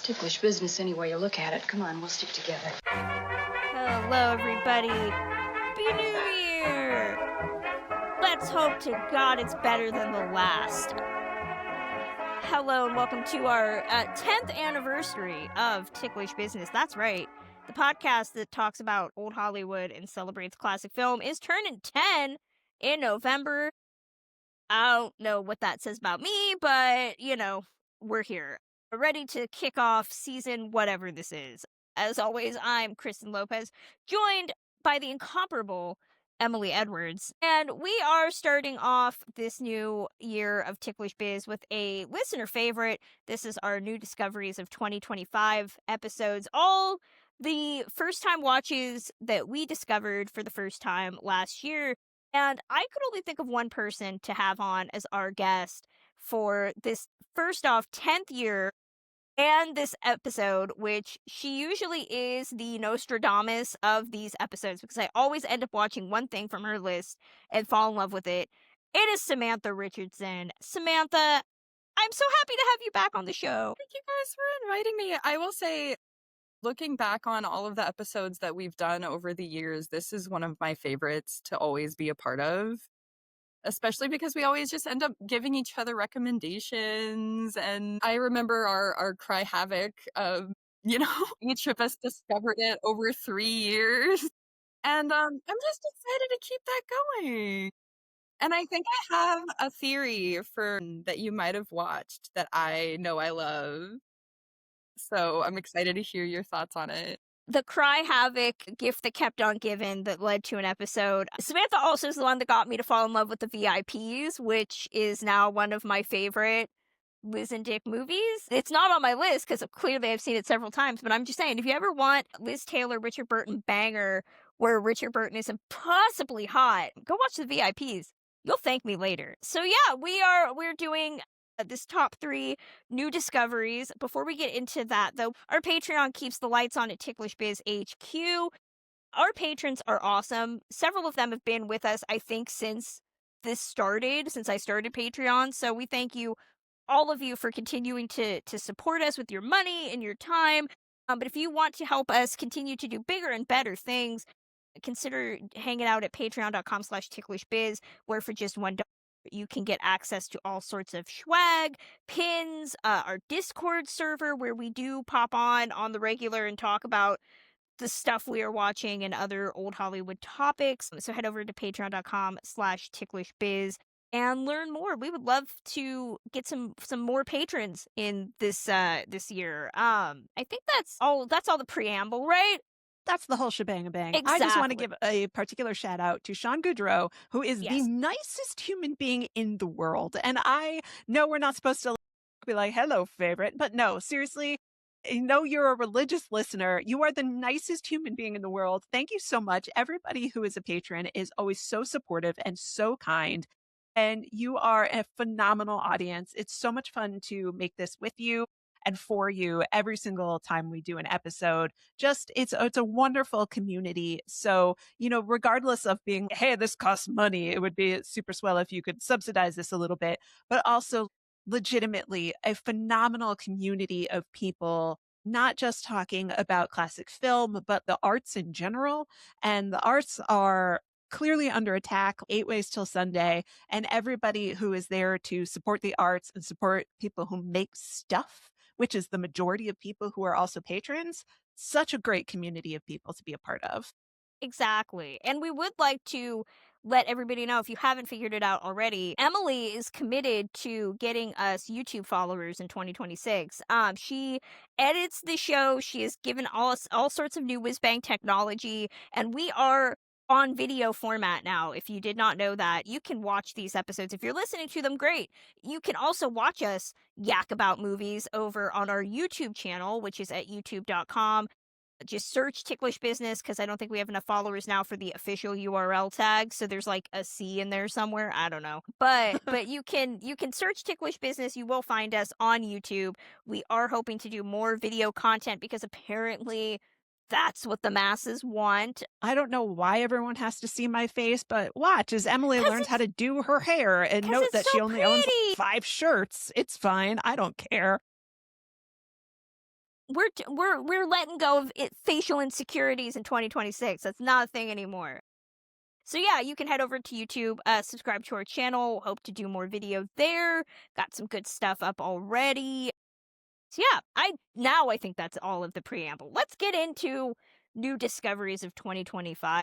Ticklish business any way you look at it. Come on, we'll stick together. Hello, everybody. Happy New Year! Let's hope to God it's better than the last. Hello, and welcome to our 10th anniversary of Ticklish Business. That's right. The podcast that talks about old Hollywood and celebrates classic film is turning 10 in November. I don't know what that says about me, but, we're here. We're ready to kick off season whatever this is. As always, I'm Kristen Lopez, joined by the incomparable Emily Edwards. And we are starting off this new year of Ticklish Biz with a listener favorite. This is our new discoveries of 2025 episodes. All the first-time watches that we discovered for the first time last year. And I could only think of one person to have on as our guest for this, first off, 10th year and this episode, which she usually is the Nostradamus of these episodes because I always end up watching one thing from her list and fall in love with it. It is Samantha Richardson. Samantha, I'm so happy to have you back on the show. Thank you guys for inviting me. I will say, looking back on all of the episodes that we've done over the years, this is one of my favorites to always be a part of. Especially because we always just end up giving each other recommendations. And I remember our Cry Havoc, each of us discovered it over 3 years. And I'm just excited to keep that going. And I think I have a theory for that you might have watched that I know I love. So I'm excited to hear your thoughts on it. The Cry Havoc gift that kept on giving that led to an episode. Samantha also is the one that got me to fall in love with the VIPs, which is now one of my favorite Liz and Dick movies. It's not on my list because clearly I've seen it several times, but I'm just saying, if you ever want Liz Taylor, Richard Burton banger where Richard Burton is impossibly hot, go watch the VIPs. You'll thank me later. So yeah, we're doing this top 3 new discoveries. Before we get into that, though, our Patreon keeps the lights on at Ticklish Biz HQ. Our patrons are awesome. Several of them have been with us, I think, since I started Patreon. So we thank you, all of you, for continuing to support us with your money and your time. But if you want to help us continue to do bigger and better things, consider hanging out at patreon.com/ticklishbiz, where for just $1, you can get access to all sorts of swag, pins, our Discord server where we do pop on the regular and talk about the stuff we are watching and other old Hollywood topics. So head over to patreon.com/ticklishbiz and learn more. We would love to get some more patrons in this year. I think that's all the preamble, right? That's the whole shebang. Exactly. I just want to give a particular shout out to Sean Goudreau, who is Yes. the nicest human being in the world. And I know we're not supposed to be like, hello, favorite. But no, seriously, I know you're a religious listener. You are the nicest human being in the world. Thank you so much. Everybody who is a patron is always so supportive and so kind. And you are a phenomenal audience. It's so much fun to make this with you and for you every single time we do an episode. Just it's a wonderful community. So, regardless of being, hey, this costs money, it would be super swell if you could subsidize this a little bit, but also legitimately a phenomenal community of people, not just talking about classic film, but the arts in general. And the arts are clearly under attack. 8 Ways Till Sunday, and everybody who is there to support the arts and support people who make stuff, which is the majority of people who are also patrons. Such a great community of people to be a part of. Exactly. And we would like to let everybody know, if you haven't figured it out already, Emily is committed to getting us YouTube followers in 2026. She edits the show. She has given us all sorts of new whiz-bang technology, and we are on video format now. If you did not know that, you can watch these episodes. If you're listening to them, great. You can also watch us yak about movies over on our YouTube channel, which is at youtube.com. Just search Ticklish Business, because I don't think we have enough followers now for the official URL tag. So there's like a C in there somewhere. I don't know. But you can search Ticklish Business. You will find us on YouTube. We are hoping to do more video content because apparently that's what the masses want. I don't know why everyone has to see my face, but watch as Emily learns how to do her hair and note that so she only owns pretty. 5 shirts. It's fine. I don't care. we're letting go of facial insecurities in 2026. That's not a thing anymore. So yeah, you can head over to YouTube, subscribe to our channel. Hope to do more videos there. Got some good stuff up already. So yeah, I think that's all of the preamble. Let's get into new discoveries of 2025.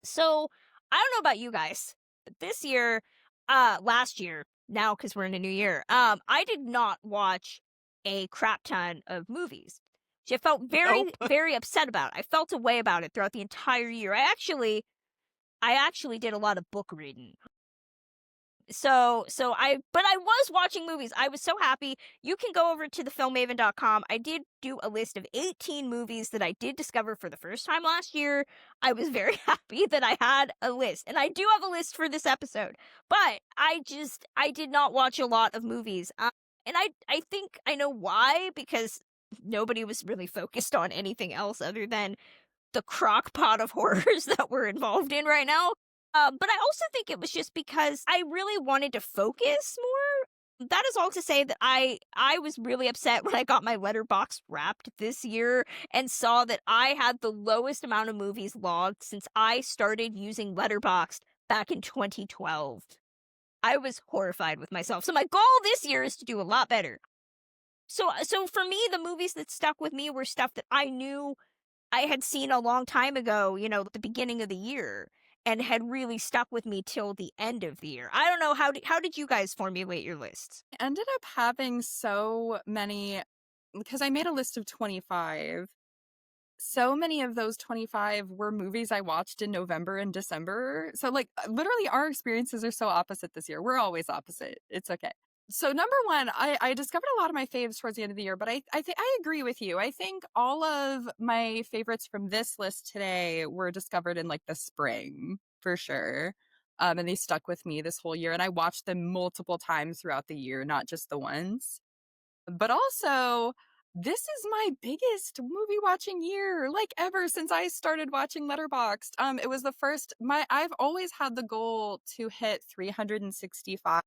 So I don't know about you guys, but this year, last year, now because we're in a new year, I did not watch a crap ton of movies. Which I felt very, Nope. very upset about. I felt a way about it throughout the entire year. I actually did a lot of book reading. But I was watching movies. I was so happy. You can go over to thefilmmaven.com. I did do a list of 18 movies that I did discover for the first time last year. I was very happy that I had a list. And I do have a list for this episode. But I did not watch a lot of movies. And I think I know why, because nobody was really focused on anything else other than the crock pot of horrors that we're involved in right now. But I also think it was just because I really wanted to focus more. That is all to say that I was really upset when I got my letterbox wrapped this year and saw that I had the lowest amount of movies logged since I started using Letterboxd back in 2012. I was horrified with myself. So my goal this year is to do a lot better. So for me, the movies that stuck with me were stuff that I knew I had seen a long time ago, at the beginning of the year, and had really stuck with me till the end of the year. I don't know, how did you guys formulate your lists? I ended up having so many, because I made a list of 25. So many of those 25 were movies I watched in November and December. So literally our experiences are so opposite this year. We're always opposite. It's okay. So number one, I discovered a lot of my faves towards the end of the year, but I think I agree with you. I think all of my favorites from this list today were discovered in the spring for sure. And they stuck with me this whole year, and I watched them multiple times throughout the year, not just the once. But also, this is my biggest movie watching year, ever since I started watching Letterboxd. It was the first, I've always had the goal to hit 365.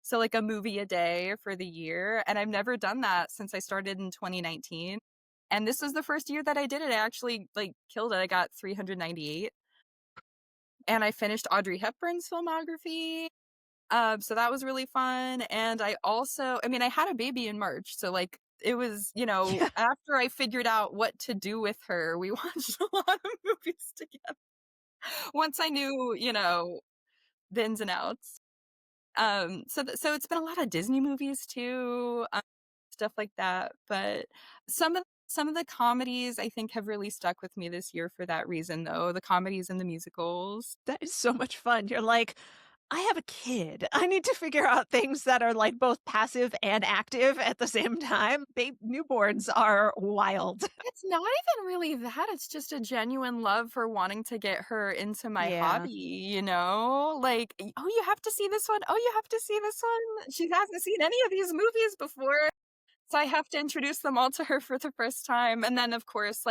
So a movie a day for the year. And I've never done that since I started in 2019. And this was the first year that I did it. I actually killed it. I got 398. And I finished Audrey Hepburn's filmography. So that was really fun. And I had a baby in March. So it was, after I figured out what to do with her, we watched a lot of movies together. Once I knew, the ins and outs. So it's been a lot of Disney movies too, stuff like that. But some of the comedies I think have really stuck with me this year for that reason, though. The comedies and the musicals. That is so much fun. You're like, I have a kid. I need to figure out things that are both passive and active at the same time. Newborns are wild. It's not even really that. It's just a genuine love for wanting to get her into my hobby, oh, you have to see this one. Oh, you have to see this one. She hasn't seen any of these movies before. So I have to introduce them all to her for the first time. And then, of course,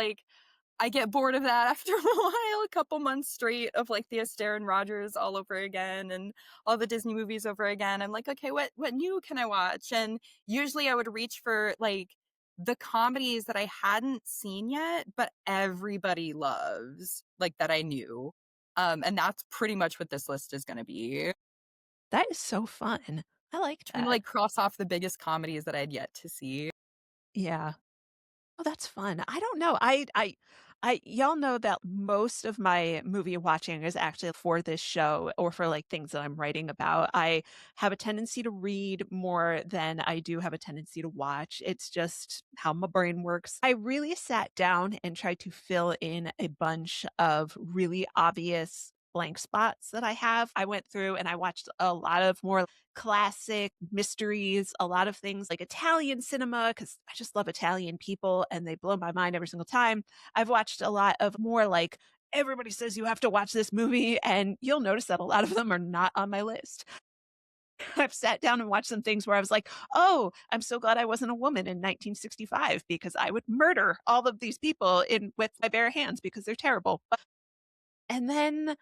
I get bored of that after a while, a couple months straight of the Astaire and Rogers all over again and all the Disney movies over again. I'm like, okay, what new can I watch? And usually I would reach for the comedies that I hadn't seen yet, but everybody loves, that I knew. And that's pretty much what this list is going to be. That is so fun. I like that. And cross off the biggest comedies that I'd yet to see. Yeah. Oh, that's fun. I don't know. Y'all know that most of my movie watching is actually for this show or for things that I'm writing about. I have a tendency to read more than I do have a tendency to watch. It's just how my brain works. I really sat down and tried to fill in a bunch of really obvious blank spots that I have. I went through and I watched a lot of more classic mysteries, a lot of things like Italian cinema, because I just love Italian people and they blow my mind every single time. I've watched a lot of more everybody says you have to watch this movie, and you'll notice that a lot of them are not on my list. I've sat down and watched some things where I was like, oh, I'm so glad I wasn't a woman in 1965 because I would murder all of these people with my bare hands because they're terrible. And then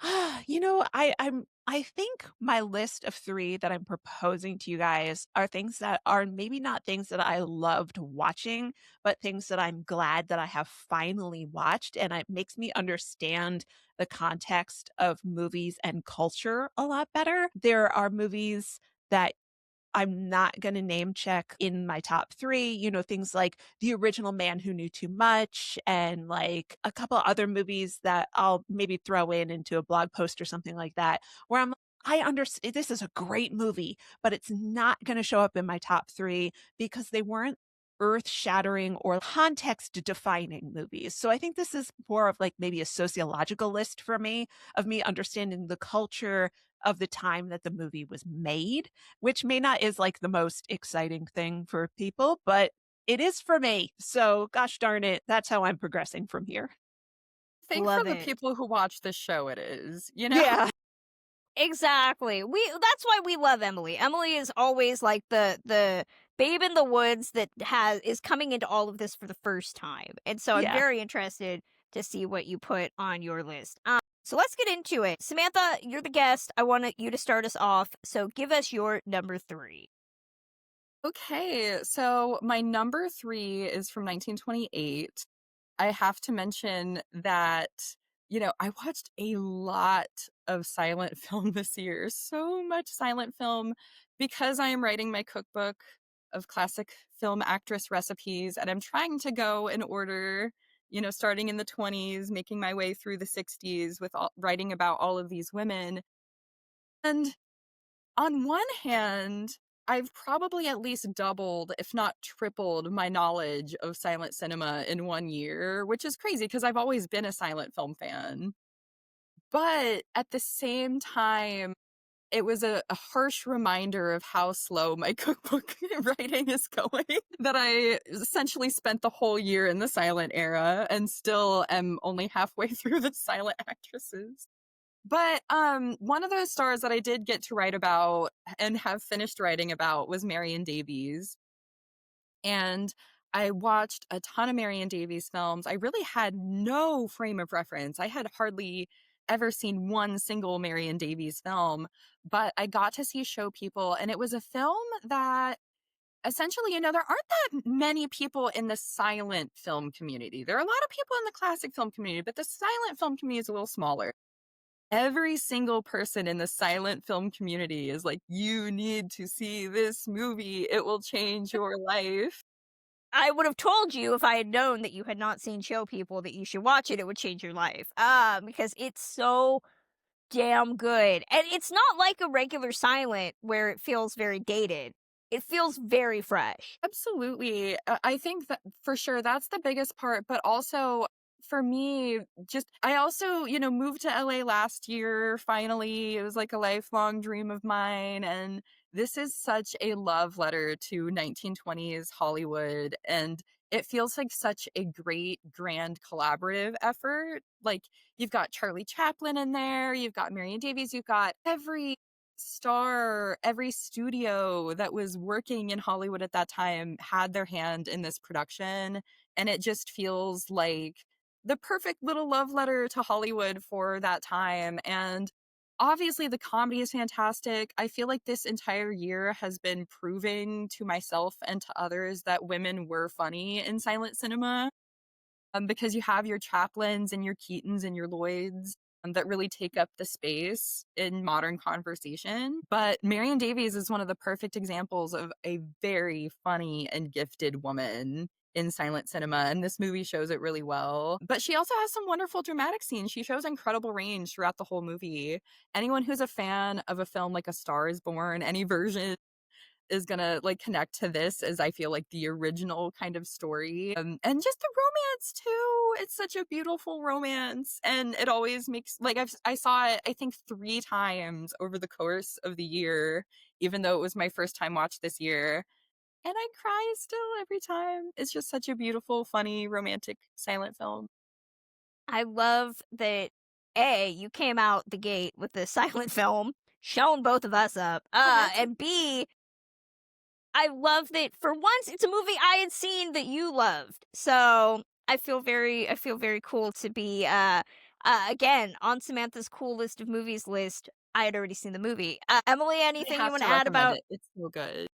I'm I think my list of 3 that I'm proposing to you guys are things that are maybe not things that I loved watching, but things that I'm glad that I have finally watched, and it makes me understand the context of movies and culture a lot better. There are movies that I'm not gonna name check in my top 3, things like The Original Man Who Knew Too Much and, like, a couple other movies that I'll maybe throw into a blog post or something like that, where I understand this is a great movie, but it's not gonna show up in my top 3 because they weren't earth-shattering or context-defining movies. So I think this is more of, like, maybe a sociological list for me, of me understanding the culture of the time that the movie was made, which may not is like the most exciting thing for people, but it is for me. So gosh darn it, that's how I'm progressing from here. I think for Love the it. people who watch the show, it is, you know? Yeah. Exactly. That's why we love Emily. Emily is always like the babe in the woods that is coming into all of this for the first time. And so I'm Yeah. very interested to see what you put on your list. So let's get into it. Samantha, you're the guest. I want you to start us off. So give us your number 3. Okay, so my number 3 is from 1928. I have to mention that, I watched a lot of silent film this year, so much silent film, because I am writing my cookbook of classic film actress recipes, and I'm trying to go in order, starting in the 20s, making my way through the 60s with writing about all of these women. And on one hand, I've probably at least doubled, if not tripled, my knowledge of silent cinema in 1 year, which is crazy because I've always been a silent film fan. But at the same time, it was a harsh reminder of how slow my cookbook writing is going. That I essentially spent the whole year in the silent era and still am only halfway through the silent actresses. But one of those stars that I did get to write about and have finished writing about was Marion Davies. And I watched a ton of Marion Davies films. I really had no frame of reference. I had hardly ever seen one single Marion Davies film, but I got to see Show People, and it was a film that essentially, there aren't that many people in the silent film community. There are a lot of people in the classic film community, but the silent film community is a little smaller. Every single person in the silent film community is like, you need to see this movie. It will change your life. I would have told you if I had known that you had not seen Show People that you should watch it. It would change your life. Because it's so damn good. And it's not like a regular silent where it feels very dated. It feels very fresh. Absolutely. I think that for sure that's the biggest part, but also for me, I also, moved to LA last year. Finally, it was like a lifelong dream of mine. And this is such a love letter to 1920s Hollywood. And it feels like such a great, grand collaborative effort. Like, you've got Charlie Chaplin in there, you've got Marion Davies, you've got every star, every studio that was working in Hollywood at that time had their hand in this production. And it just feels like the perfect little love letter to Hollywood for that time. And obviously, the comedy is fantastic. I feel like this entire year has been proving to myself and to others that women were funny in silent cinema. Because you have your Chaplins and your Keatons and your Lloyds that really take up the space in modern conversation. But Marion Davies is one of the perfect examples of a very funny and gifted woman in silent cinema, and this movie shows it really well. But she also has some wonderful dramatic scenes. She shows incredible range throughout the whole movie. Anyone who's a fan of a film like A Star is Born, any version is gonna like connect to this as I feel like the original kind of story. And just the romance too. It's such a beautiful romance, and it always makes like I saw it I think 3 times over the course of the year, even though it was my first time watch this year. And I cry still every time. It's just such a beautiful, funny, romantic silent film. I love that you came out the gate with the silent film, shown both of us up. And B, I love that for once it's a movie I had seen that you loved. So I feel very cool to be again on Samantha's cool list of movies list I had already seen the movie. Emily, I anything you have want to to add recommend about? it. It's so good.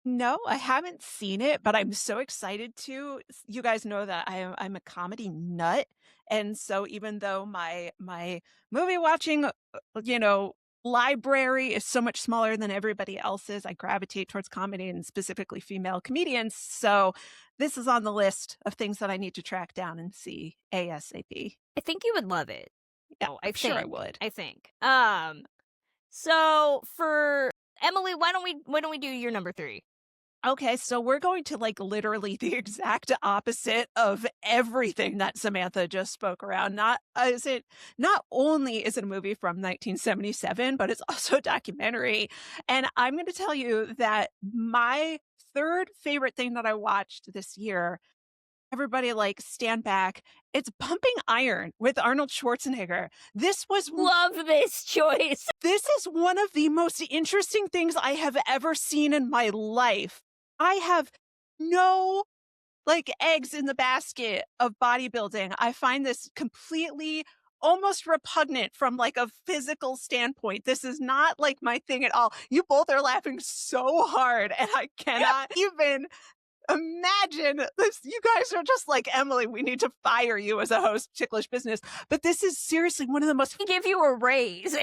No, I haven't seen it, but I'm so excited to. You guys know that I'm a comedy nut, and so even though my movie watching, you know, library is so much smaller than everybody else's, I gravitate towards comedy and specifically female comedians. So this is on the list of things that I need to track down and see ASAP. I think you would love it. Yeah, Oh, I'm sure I would. I think. So for Emily, why don't we do your number 3? Okay, so we're going to like literally the exact opposite of everything that Samantha just spoke around. Not only is it a movie from 1977, but it's also a documentary. And I'm going to tell you that my third favorite thing that I watched this year, everybody like stand back. It's Pumping Iron with Arnold Schwarzenegger. Love this choice. This is one of the most interesting things I have ever seen in my life. I have no like eggs in the basket of bodybuilding. I find this completely almost repugnant from like a physical standpoint. This is not like my thing at all. You both are laughing so hard and I cannot even imagine this. You guys are just like, Emily, we need to fire you as a host of Ticklish Business. But this is seriously one of the most Give you a raise.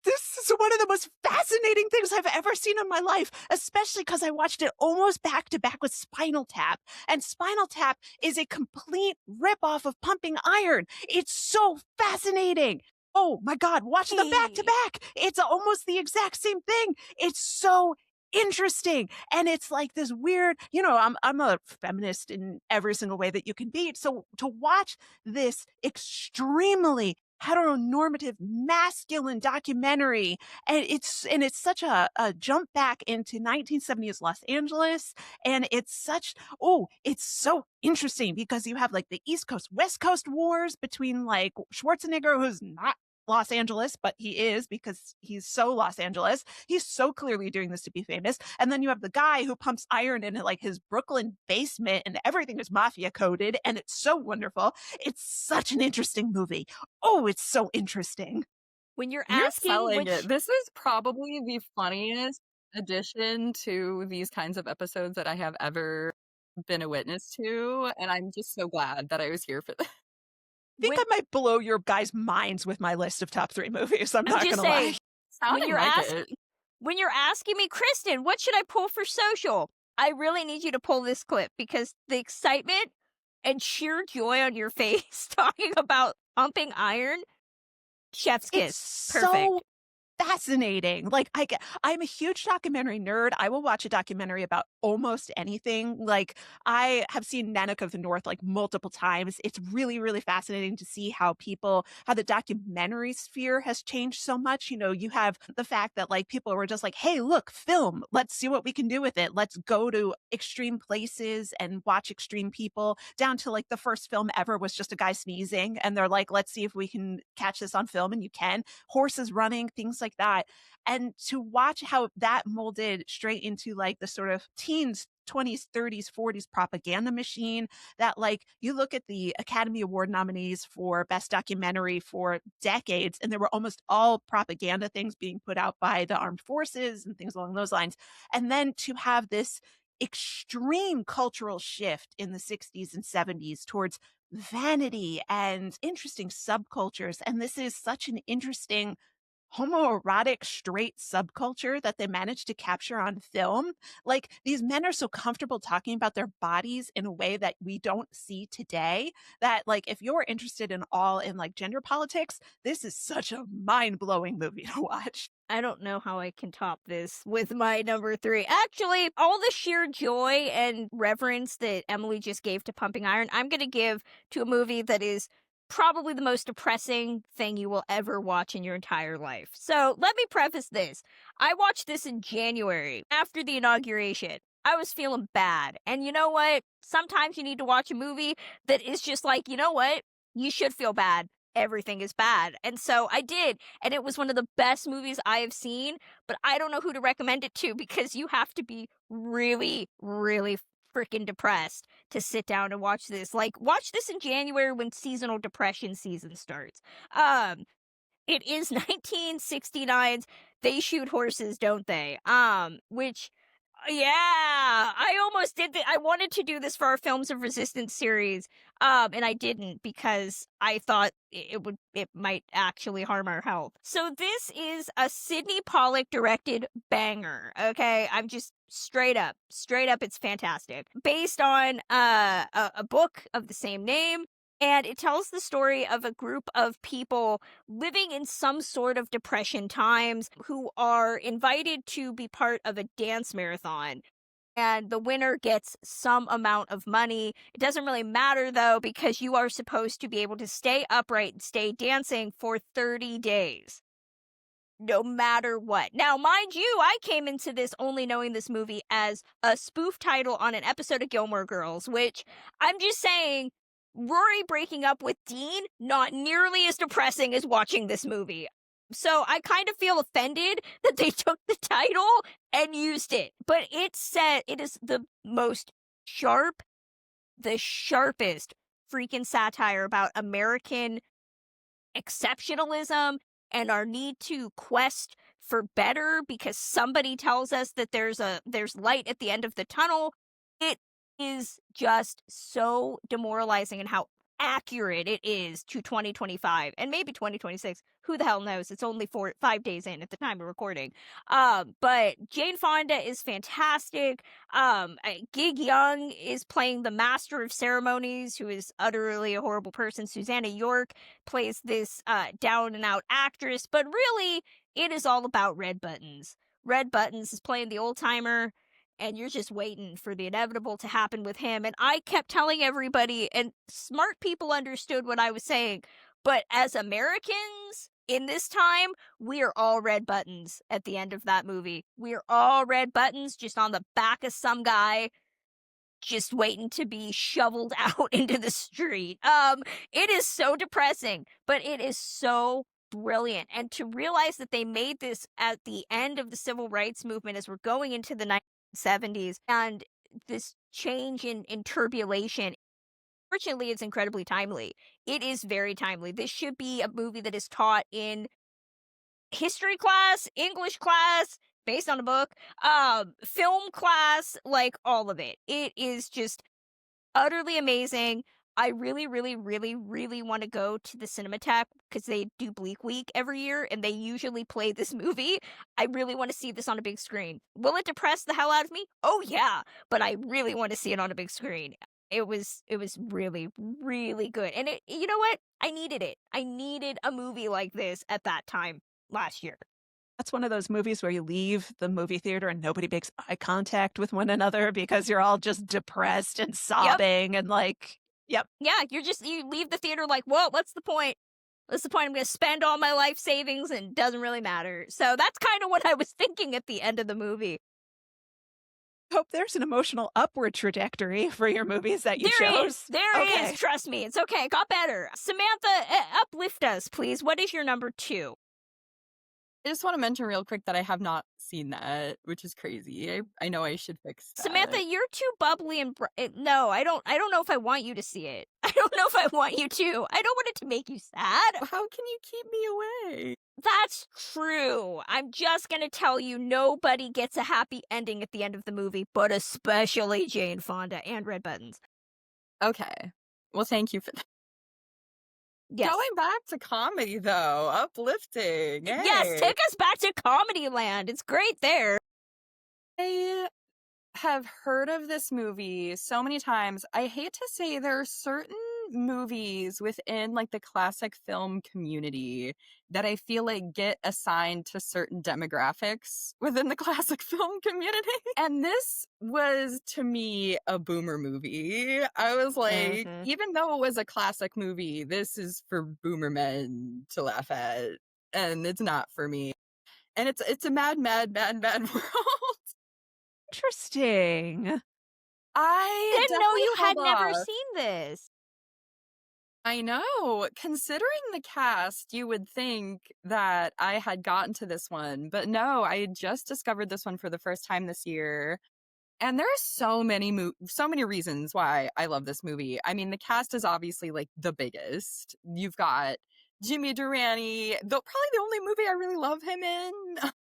This is one of the most fascinating things I've ever seen in my life, especially because I watched it almost back to back with Spinal Tap. And Spinal Tap is a complete ripoff of Pumping Iron. It's so fascinating. Oh my God, watch them back to back. It's almost the exact same thing. It's so interesting. And it's like this weird, I'm a feminist in every single way that you can be. So to watch this extremely heteronormative masculine documentary, and it's such a jump back into 1970s Los Angeles, and it's so interesting because you have like the East Coast West Coast wars between like Schwarzenegger, who's not Los Angeles, but he is because he's so Los Angeles. He's so clearly doing this to be famous. And then you have the guy who pumps iron in like his Brooklyn basement and everything is mafia coded and it's so wonderful. It's such an interesting movie. Oh, it's so interesting. When you're You're asking selling which it. This is probably the funniest addition to these kinds of episodes that I have ever been a witness to. And I'm just so glad that I was here for this. I think I might blow your guys' minds with my list of top 3 movies. I'm not just going to lie. saying, Sounding like it. when you're asking me, Kristen, what should I pull for social? I really need you to pull this clip because the excitement and sheer joy on your face talking about Pumping Iron, chef's kiss. It's Perfect. so fascinating. Like I'm a huge documentary nerd. I will watch a documentary about almost anything. Like I have seen Nanook of the North like multiple times. It's really, really fascinating to see how the documentary sphere has changed so much. You have the fact that like people were just like, hey, look, film. Let's see what we can do with it. Let's go to extreme places and watch extreme people, down to like the first film ever was just a guy sneezing. And they're like, let's see if we can catch this on film. And you can. Horses running, things like that. And to watch how that molded straight into like the sort of teens, 20s, 30s, 40s propaganda machine that like you look at the Academy Award nominees for Best Documentary for decades, and there were almost all propaganda things being put out by the armed forces and things along those lines. And then to have this extreme cultural shift in the 60s and 70s towards vanity and interesting subcultures. And this is such an interesting homoerotic straight subculture that they managed to capture on film. Like these men are so comfortable talking about their bodies in a way that we don't see today, that like if you're interested in like gender politics, this is such a mind-blowing movie to watch. I don't know how I can top this with my number 3. Actually, all the sheer joy and reverence that Emily just gave to Pumping Iron, I'm going to give to a movie that is probably the most depressing thing you will ever watch in your entire life. So let me preface this. I watched this in January after the inauguration. I was feeling bad. And you know what? Sometimes you need to watch a movie that is just like, you know what? You should feel bad. Everything is bad. And so I did. And it was one of the best movies I have seen. But I don't know who to recommend it to because you have to be really, really freaking depressed to sit down and watch this. Like, watch this in January when seasonal depression season starts. It is 1969's They Shoot Horses, Don't They? Which, yeah, I almost did I wanted to do this for our Films of Resistance series, and I didn't because I thought it might actually harm our health. So this is a Sidney Pollack directed banger, okay? I'm just straight up, it's fantastic. Based on a book of the same name, and it tells the story of a group of people living in some sort of depression times who are invited to be part of a dance marathon. And the winner gets some amount of money. It doesn't really matter, though, because you are supposed to be able to stay upright and stay dancing for 30 days. No matter what. Now, mind you, I came into this only knowing this movie as a spoof title on an episode of Gilmore Girls, which I'm just saying, Rory breaking up with Dean, not nearly as depressing as watching this movie. So I kind of feel offended that they took the title and used it. But it is the most the sharpest freaking satire about American exceptionalism and our need to quest for better because somebody tells us that there's light at the end of the tunnel. It is just so demoralizing in how accurate it is to 2025 and maybe 2026. Who the hell knows? It's only 5 days in at the time of recording. But Jane Fonda is fantastic. Gig Young is playing the master of ceremonies, who is utterly a horrible person. Susanna York plays this down and out actress, but really it is all about Red Buttons. Red Buttons is playing the old timer, and you're just waiting for the inevitable to happen with him. And I kept telling everybody, and smart people understood what I was saying, but as Americans in this time, we are all Red Buttons at the end of that movie. We are all Red Buttons just on the back of some guy, just waiting to be shoveled out into the street. It is so depressing, but it is so brilliant. And to realize that they made this at the end of the civil rights movement as we're going into the 1970s, and this change in turbulation, fortunately, it's incredibly timely. It is very timely. This should be a movie that is taught in history class, English class, based on a book, film class, like all of it. It is just utterly amazing. I really, really, really, really want to go to the Cinematheque because they do Bleak Week every year and they usually play this movie. I really want to see this on a big screen. Will it depress the hell out of me? Oh yeah, but I really want to see it on a big screen. It was really, really good. And you know what? I needed it. I needed a movie like this at that time last year. That's one of those movies where you leave the movie theater and nobody makes eye contact with one another because you're all just depressed and sobbing and like, yep. Yeah, you leave the theater like, whoa, what's the point? What's the point? I'm going to spend all my life savings and it doesn't really matter. So that's kind of what I was thinking at the end of the movie. Hope there's an emotional upward trajectory for your movies that you chose. There is. Trust me. It's okay. It got better. Samantha, uplift us, please. What is your number 2? I just want to mention real quick that I have not seen that, which is crazy. I know I should fix that. Samantha, you're too bubbly and no, I don't know if I want you to see it. I don't know if I want you to. I don't want it to make you sad. How can you keep me away? That's true. I'm just gonna tell you, nobody gets a happy ending at the end of the movie, but especially Jane Fonda and Red Buttons. Okay. Well, thank you for that. Yes. Going back to comedy, though. Uplifting. Hey. Yes, take us back to comedy land. It's great there. I have heard of this movie so many times. I hate to say there are certain movies within like the classic film community that I feel like get assigned to certain demographics within the classic film community. And this was, to me, a boomer movie. I was like, even though it was a classic movie, this is for boomer men to laugh at. And it's not for me. And it's a mad, mad, mad, mad world. Interesting. I didn't know you had never seen this. I know. Considering the cast, you would think that I had gotten to this one, but no, I just discovered this one for the first time this year. And there are so many reasons why I love this movie. I mean, the cast is obviously like the biggest. You've got Jimmy Durante, though probably the only movie I really love him in.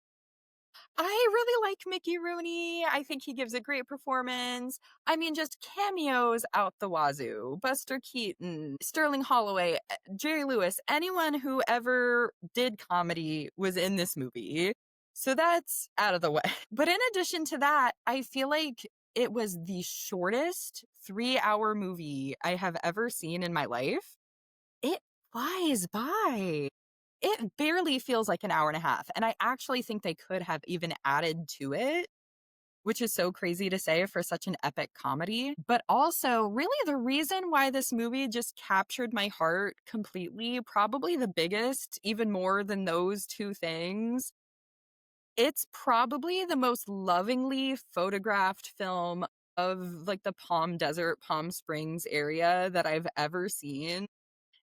I really like Mickey Rooney. I think he gives a great performance. I mean, just cameos out the wazoo. Buster Keaton, Sterling Holloway, Jerry Lewis, anyone who ever did comedy was in this movie. So that's out of the way. But in addition to that, I feel like it was the shortest 3-hour movie I have ever seen in my life. It flies by. It barely feels like an hour and a half. And I actually think they could have even added to it, which is so crazy to say for such an epic comedy. But also, really, the reason why this movie just captured my heart completely, probably the biggest, even more than those two things, it's probably the most lovingly photographed film of like the Palm Desert, Palm Springs area that I've ever seen.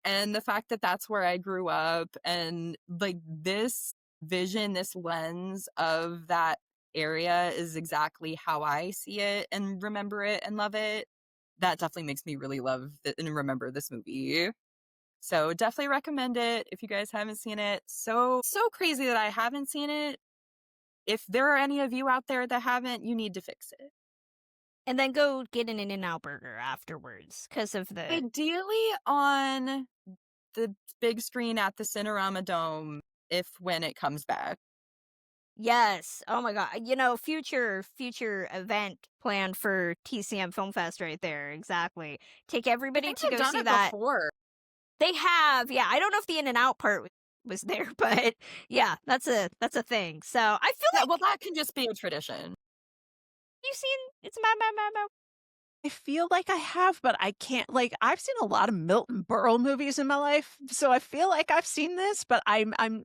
And the fact that that's where I grew up, and like this vision, this lens of that area is exactly how I see it and remember it and love it. That definitely makes me really love and remember this movie. So definitely recommend it if you guys haven't seen it. So crazy that I haven't seen it. If there are any of you out there that haven't, you need to fix it. And then go get an In-N-Out burger afterwards because of the... Ideally on the big screen at the Cinerama Dome when it comes back. Yes. Oh my God. You know, future event planned for TCM Film Fest right there. Exactly. Take everybody to go see that. Before. They have. Yeah. I don't know if the In-N-Out part was there, but yeah, that's a thing. So I feel like... Well, that can just be a tradition. You've seen It's My. I feel like I have, but I can't, like, I've seen a lot of Milton Berle movies in my life, so I feel like I've seen this, but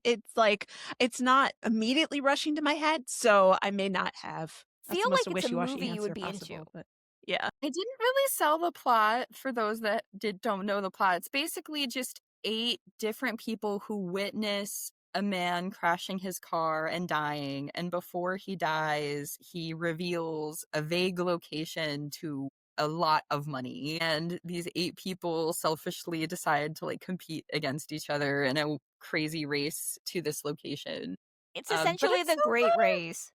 it's like, it's not immediately rushing to my head, so I may not have. That's Feel the most like it's a wishy-washy movie you would answer be possible, into. but yeah. I didn't really sell the plot for those that don't know the plot. It's basically just 8 different people who witness a man crashing his car and dying, and before he dies, he reveals a vague location to a lot of money, and these 8 people selfishly decide to like compete against each other in a crazy race to this location. It's essentially the Great Race.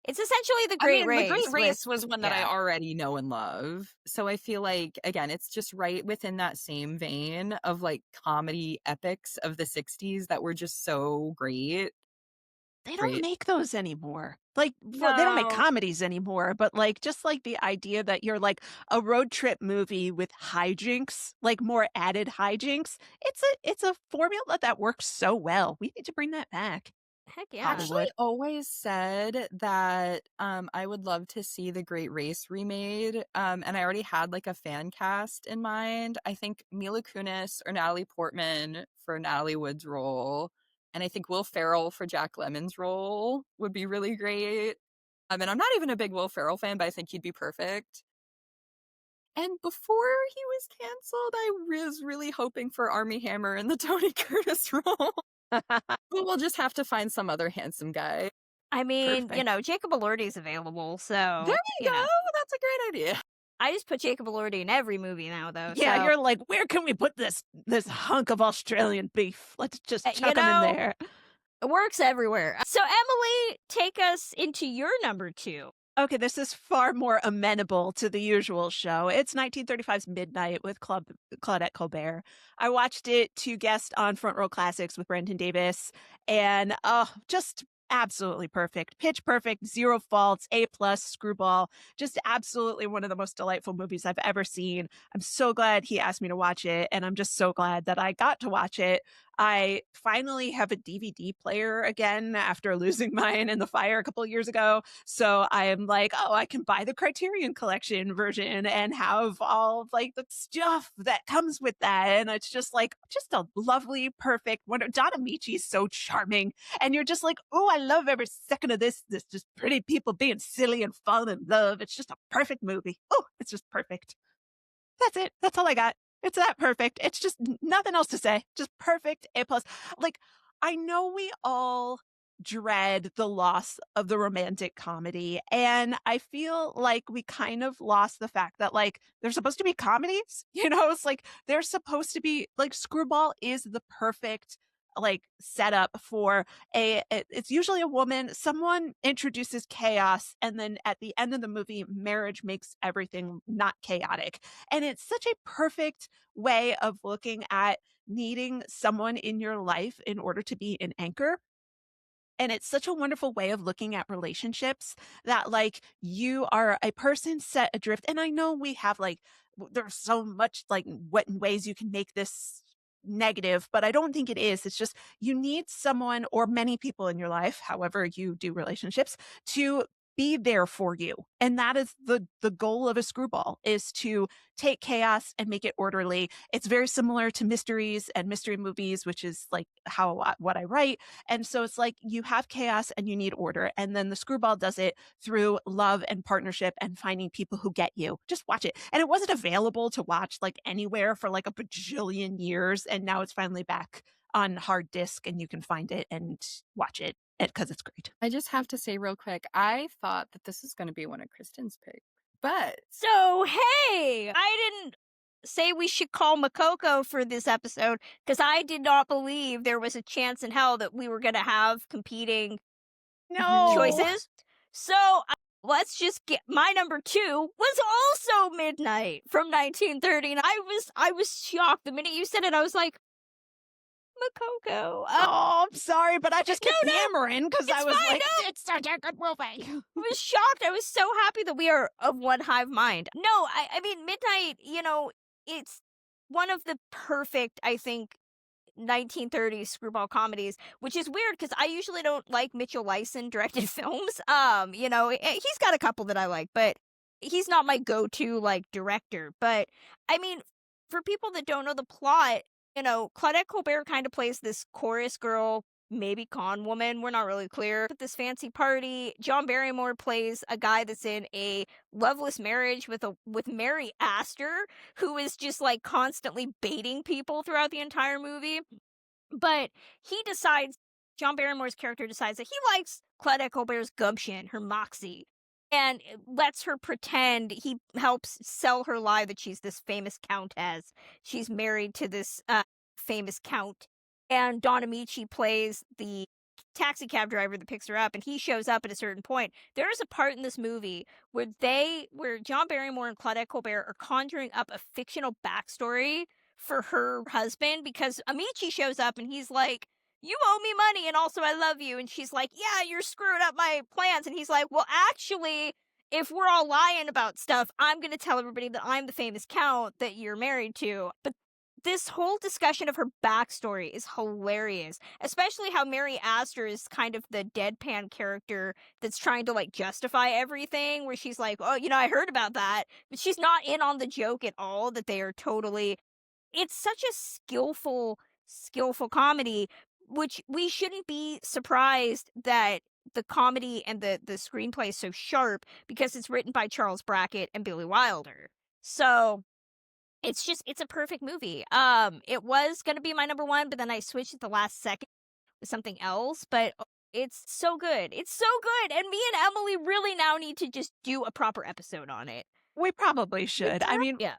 It's essentially the The Great Race. Great Race was one that I already know and love. So I feel like, again, it's just right within that same vein of like comedy epics of the 60s that were just so great. They don't make those anymore. Like, No. they don't make comedies anymore, but like, just like the idea that you're like a road trip movie with hijinks, like more added hijinks. It's a formula that works so well. We need to bring that back. Heck yeah. Actually, always said that I would love to see The Great Race remade. And I already had like a fan cast in mind. I think Mila Kunis or Natalie Portman for Natalie Wood's role. And I think Will Ferrell for Jack Lemmon's role would be really great. And I'm not even a big Will Ferrell fan, but I think he'd be perfect. And before he was canceled, I was really hoping for Armie Hammer in the Tony Curtis role. But we'll just have to find some other handsome guy. I mean, you know, Jacob Elordi's available, so... There you go! know. That's a great idea. I just put Jacob Elordi in every movie now, though. Yeah, so... you're like, where can we put this hunk of Australian beef? Let's just chuck him in there. It works everywhere. So, Emily, take us into your number 2. Okay, this is far more amenable to the usual show. It's 1935's Midnight with Claudette Colbert. I watched it to guest on Front Row Classics with Marion Davies, and just absolutely perfect. Pitch perfect, 0 faults, A+, screwball. Just absolutely one of the most delightful movies I've ever seen. I'm so glad he asked me to watch it, and I'm just so glad that I got to watch it. I finally have a DVD player again after losing mine in the fire a couple of years ago. So I am like, oh, I can buy the Criterion Collection version and have all of, like, the stuff that comes with that. And it's just like, just a lovely, perfect wonder. Don Amici's so charming. And you're just like, oh, I love every second of this. This just pretty people being silly and fun and love. It's just a perfect movie. Oh, it's just perfect. That's it. That's all I got. It's that perfect. It's just nothing else to say. Just perfect. A+. Like, I know we all dread the loss of the romantic comedy. And I feel like we kind of lost the fact that like they're supposed to be comedies, it's like they're supposed to be like Screwball is the perfect like setup for it's usually a woman, someone introduces chaos, and then at the end of the movie marriage makes everything not chaotic. And it's such a perfect way of looking at needing someone in your life in order to be an anchor. And it's such a wonderful way of looking at relationships that like you are a person set adrift. And I know we have like there's so much like what ways you can make this negative, but I don't think it is. It's just you need someone or many people in your life, however you do relationships, to be there for you. And that is the goal of a Screwball, is to take chaos and make it orderly. It's very similar to mysteries and mystery movies, which is like what I write. And so it's like you have chaos and you need order. And then the Screwball does it through love and partnership and finding people who get you. Just watch it. And it wasn't available to watch like anywhere for like a bajillion years. And now it's finally back on hard disk and you can find it and watch it because it's great. I just have to say real quick, I thought that this was going to be one of Kristen's picks, but So, hey, I didn't say we should call Makoko for this episode because I did not believe there was a chance in hell that we were going to have competing choices. So, let's just get my number 2 was also Midnight from 1930, and I was shocked the minute you said it. I was like, Makoko. I'm sorry, but I just kept yammering because I was fine, like, it's such a good movie. I was shocked. I was so happy that we are of one hive mind. No, I mean, Midnight, it's one of the perfect, I think, 1930s screwball comedies, which is weird because I usually don't like Mitchell Lyson directed films. He's got a couple that I like, but he's not my go-to like director. But I mean, for people that don't know the plot, Claudette Colbert kind of plays this chorus girl, maybe con woman, we're not really clear, at this fancy party. John Barrymore plays a guy that's in a loveless marriage with Mary Astor, who is just like constantly baiting people throughout the entire movie. But John Barrymore's character decides that he likes Claudette Colbert's gumption, her moxie, and lets her pretend. He helps sell her lie that she's this famous countess. She's married to this famous count. And Don Amici plays the taxi cab driver that picks her up, and he shows up at a certain point. There is a part in this movie where John Barrymore and Claudette Colbert are conjuring up a fictional backstory for her husband, because Amici shows up and he's like, you owe me money and also I love you. And she's like, yeah, you're screwing up my plans. And he's like, well, actually, if we're all lying about stuff, I'm going to tell everybody that I'm the famous count that you're married to. But this whole discussion of her backstory is hilarious, especially how Mary Astor is kind of the deadpan character that's trying to like justify everything, where she's like, oh, I heard about that, but she's not in on the joke at all, that they are totally. It's such a skillful comedy, which we shouldn't be surprised that the comedy and the screenplay is so sharp because it's written by Charles Brackett and Billy Wilder. So it's a perfect movie. It was going to be my number 1, but then I switched at the last second with something else, but it's so good. It's so good. And me and Emily really now need to just do a proper episode on it. We probably should. I mean, yeah.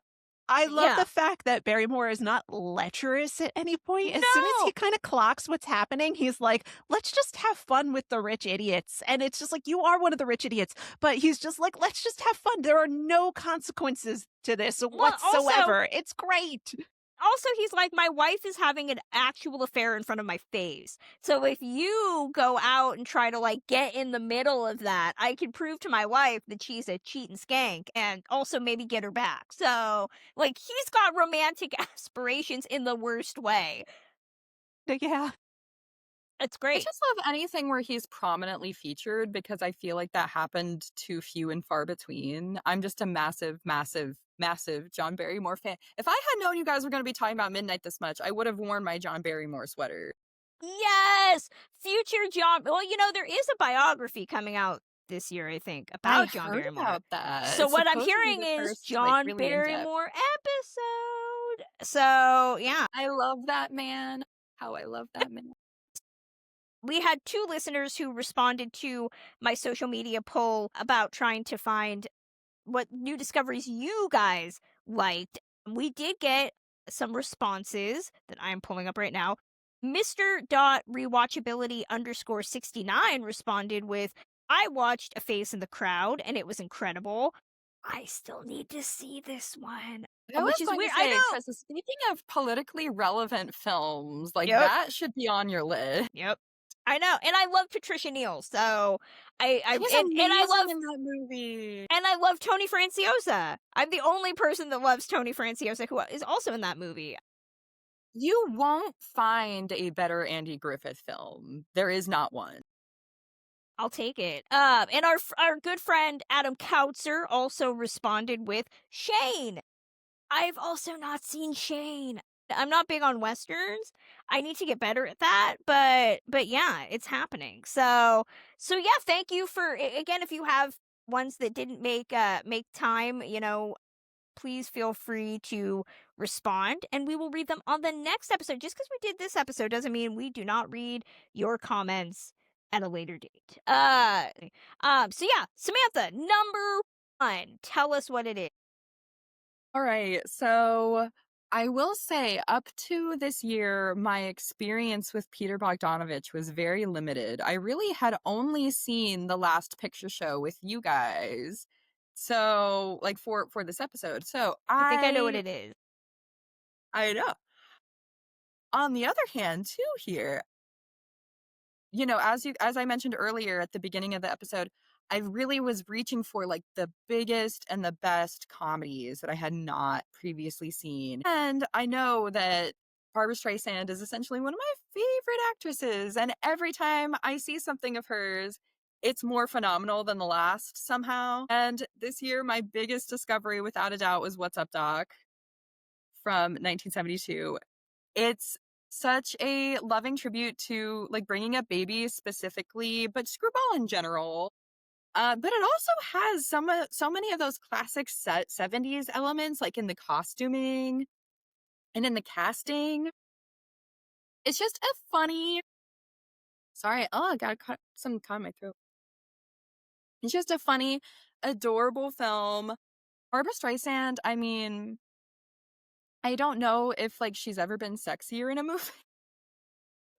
I love the fact that Barrymore is not lecherous at any point. As soon as he kind of clocks what's happening, he's like, let's just have fun with the rich idiots. And it's just like, you are one of the rich idiots. But he's just like, let's just have fun. There are no consequences to this whatsoever. Also, it's great. Also, he's like, my wife is having an actual affair in front of my face. So if you go out and try to like get in the middle of that, I can prove to my wife that she's a cheating skank and also maybe get her back. So like, he's got romantic aspirations in the worst way. Yeah. It's great. I just love anything where he's prominently featured, because I feel like that happened too few and far between. I'm just a massive, massive, massive John Barrymore fan. If I had known you guys were going to be talking about Midnight this much, I would have worn my John Barrymore sweater. Yes! Future John. Well, there is a biography coming out this year, I think, about John Barrymore. About that. So what I'm hearing is John Barrymore episode. So, yeah. I love that man. How I love that man. we had 2 listeners who responded to my social media poll about trying to find what new discoveries you guys liked. We did get some responses that I'm pulling up right now. Mr. Rewatchability _69 responded with, I watched A Face in the Crowd and it was incredible. I still need to see this one. I was Which is going weird. to I say, know. because speaking of politically relevant films, like Yep. that should be on your list. Yep. I know. And I love Patricia Neal, so She's and I amazing love in that movie. and I love Tony Franciosa. I'm the only person that loves Tony Franciosa who is also in that movie. You won't find a better Andy Griffith film. There is not one. I'll take it. And our good friend Adam Kautzer also responded with Shane. I've also not seen Shane. I'm not big on westerns. I need to get better at that, but yeah, it's happening. So yeah, thank you for again, if you have ones that didn't make time, please feel free to respond and we will read them on the next episode. Just because we did this episode doesn't mean we do not read your comments at a later date. So yeah, Samantha, number 1, tell us what it is. All right. So I will say, up to this year, my experience with Peter Bogdanovich was very limited. I really had only seen The Last Picture Show with you guys. So, like, for this episode. So I think I know what it is. I know. On the other hand, too, here, as I mentioned earlier at the beginning of the episode, I really was reaching for like the biggest and the best comedies that I had not previously seen. And I know that Barbara Streisand is essentially one of my favorite actresses, and every time I see something of hers, it's more phenomenal than the last somehow. And this year, my biggest discovery, without a doubt, was What's Up, Doc from 1972. It's such a loving tribute to like bringing up babies specifically, but Screwball in general. But it also has so many of those classic 70s elements, like in the costuming and in the casting. It's just a funny. Sorry, I got some caught in my throat. It's just a funny, adorable film. Barbara Streisand, I mean, I don't know if like she's ever been sexier in a movie.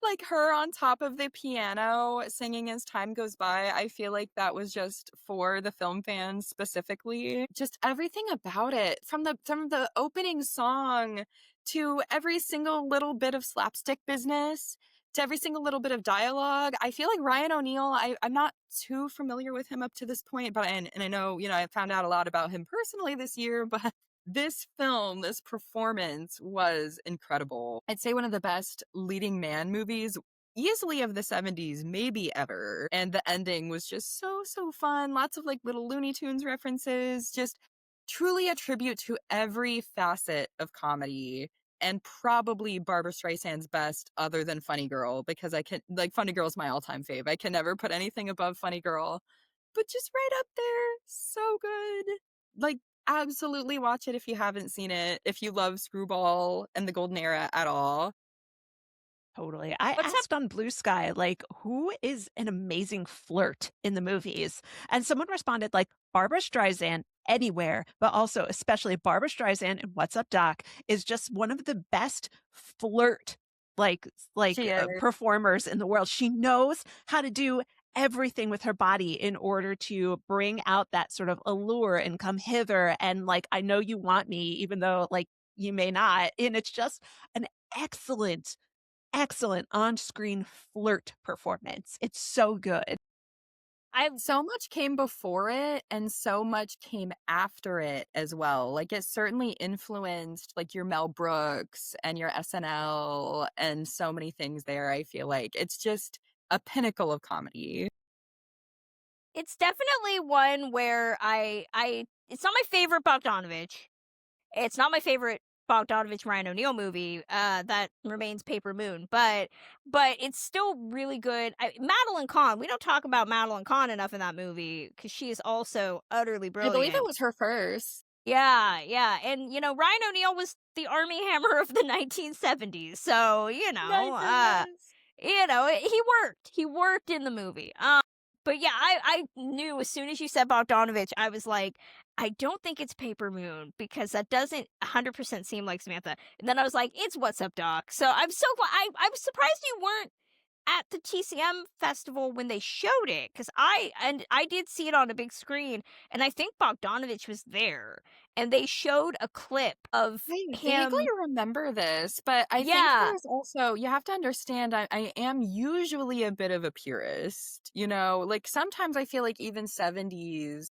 Like her on top of the piano singing as time goes by, I feel like that was just for the film fans specifically. Just everything about it, from the opening song to every single little bit of slapstick business to every single little bit of dialogue. I feel like Ryan O'Neal, I'm not too familiar with him up to this point, but and I know, I found out a lot about him personally this year, but this film, this performance was incredible. I'd say one of the best leading man movies, easily of the 70s, maybe ever. And the ending was just so, so fun. Lots of like little Looney Tunes references, just truly a tribute to every facet of comedy. And probably Barbara Streisand's best other than Funny Girl, because Funny Girl's my all-time fave. I can never put anything above Funny Girl, but just right up there. So good. Like, absolutely watch it if you haven't seen it, if you love Screwball and the Golden Era at all. Totally. I What's asked on Blue Sky, like, who is an amazing flirt in the movies? And someone responded, like, Barbara Streisand anywhere, but also especially Barbara Streisand and What's Up, Doc is just one of the best flirt performers in the world. She knows how to do everything with her body in order to bring out that sort of allure and come hither and like, I know you want me, even though like you may not. And it's just an excellent on-screen flirt performance. It's so good. So much came before it and so much came after it as well. Like it certainly influenced like your Mel Brooks and your SNL and so many things there. I feel like it's just a pinnacle of comedy. It's definitely one where it's not my favorite Bogdanovich. It's not my favorite Bogdanovich Ryan O'Neal movie. That remains Paper Moon, but it's still really good. Madeline Kahn. We don't talk about Madeline Kahn enough in that movie because she is also utterly brilliant. I believe it was her first. Yeah, and Ryan O'Neal was the Army Hammer of the 1970s, so You know, he worked. He worked in the movie. But yeah, I knew as soon as you said Bogdanovich, I was like, I don't think it's Paper Moon because that doesn't 100% seem like Samantha. And then I was like, it's What's Up, Doc. So I'm so glad. I was surprised you weren't at the TCM festival when they showed it because I did see it on a big screen, and I think Bogdanovich was there, and they showed a clip of I him. vaguely remember this, but I think Yeah. there's also, you have to understand, I am usually a bit of a purist, you know, like sometimes I feel like even 70s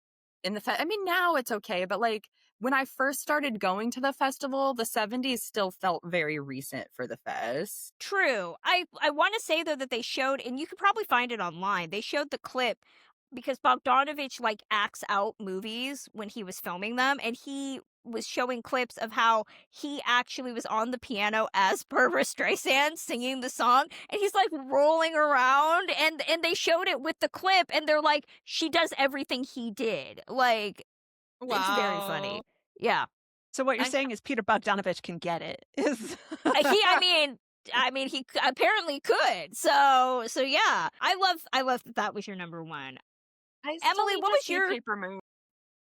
in the, I mean, now it's okay, but like when I first started going to the festival, the 70s still felt very recent for the fest. True. I want to say though that they showed, and you could probably find it online. They showed the clip because Bogdanovich like acts out movies when he was filming them, and he was showing clips of how he actually was on the piano as Barbara Streisand singing the song, and he's like rolling around, and they showed it with the clip, and they're like, she does everything he did. Like, it's very funny. Wow. Yeah. So what you're I- saying is Peter Bogdanovich can get it. Is I mean, he apparently could. So yeah, I love that was your number one. I still Emily, need what to was see your Paper Moon?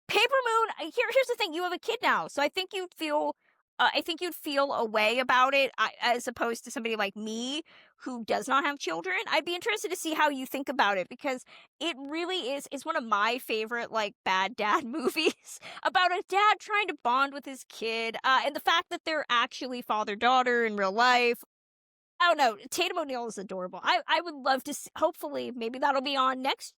Paper Moon? Here's the thing: you have a kid now, so I think you'd feel. I think you'd feel a way about it as opposed to somebody like me who does not have children. I'd be interested to see how you think about it because it really is one of my favorite like bad dad movies about a dad trying to bond with his kid and the fact that they're actually father-daughter in real life. I don't know. Tatum O'Neal is adorable. I would love to see, hopefully maybe that'll be on next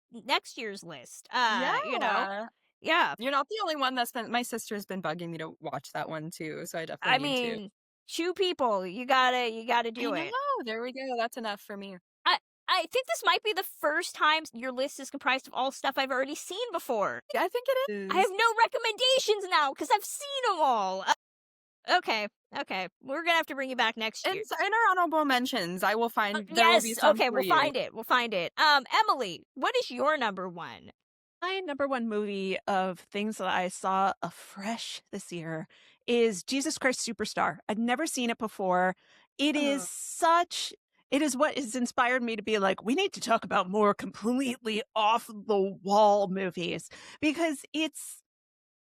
year's list. You know. Yeah. Yeah. You're not the only one that's been, my sister's been bugging me to watch that one too, so I definitely I need to. mean, two people, you gotta I do it. know, there we go, that's enough for me. I think this might be the first time your list is comprised of all stuff I've already seen before. Yeah, I think it is. I have no recommendations now because I've seen them all. Okay, we're gonna have to bring you back next year. In our honorable mentions, I will find. There will be Yes, some okay, for we'll you. find it. We'll find it. Emily, what is your number one? my number one movie of things that I saw afresh this year is Jesus Christ Superstar. I'd never seen it before. It is what has inspired me to be like, we need to talk about more completely off the wall movies because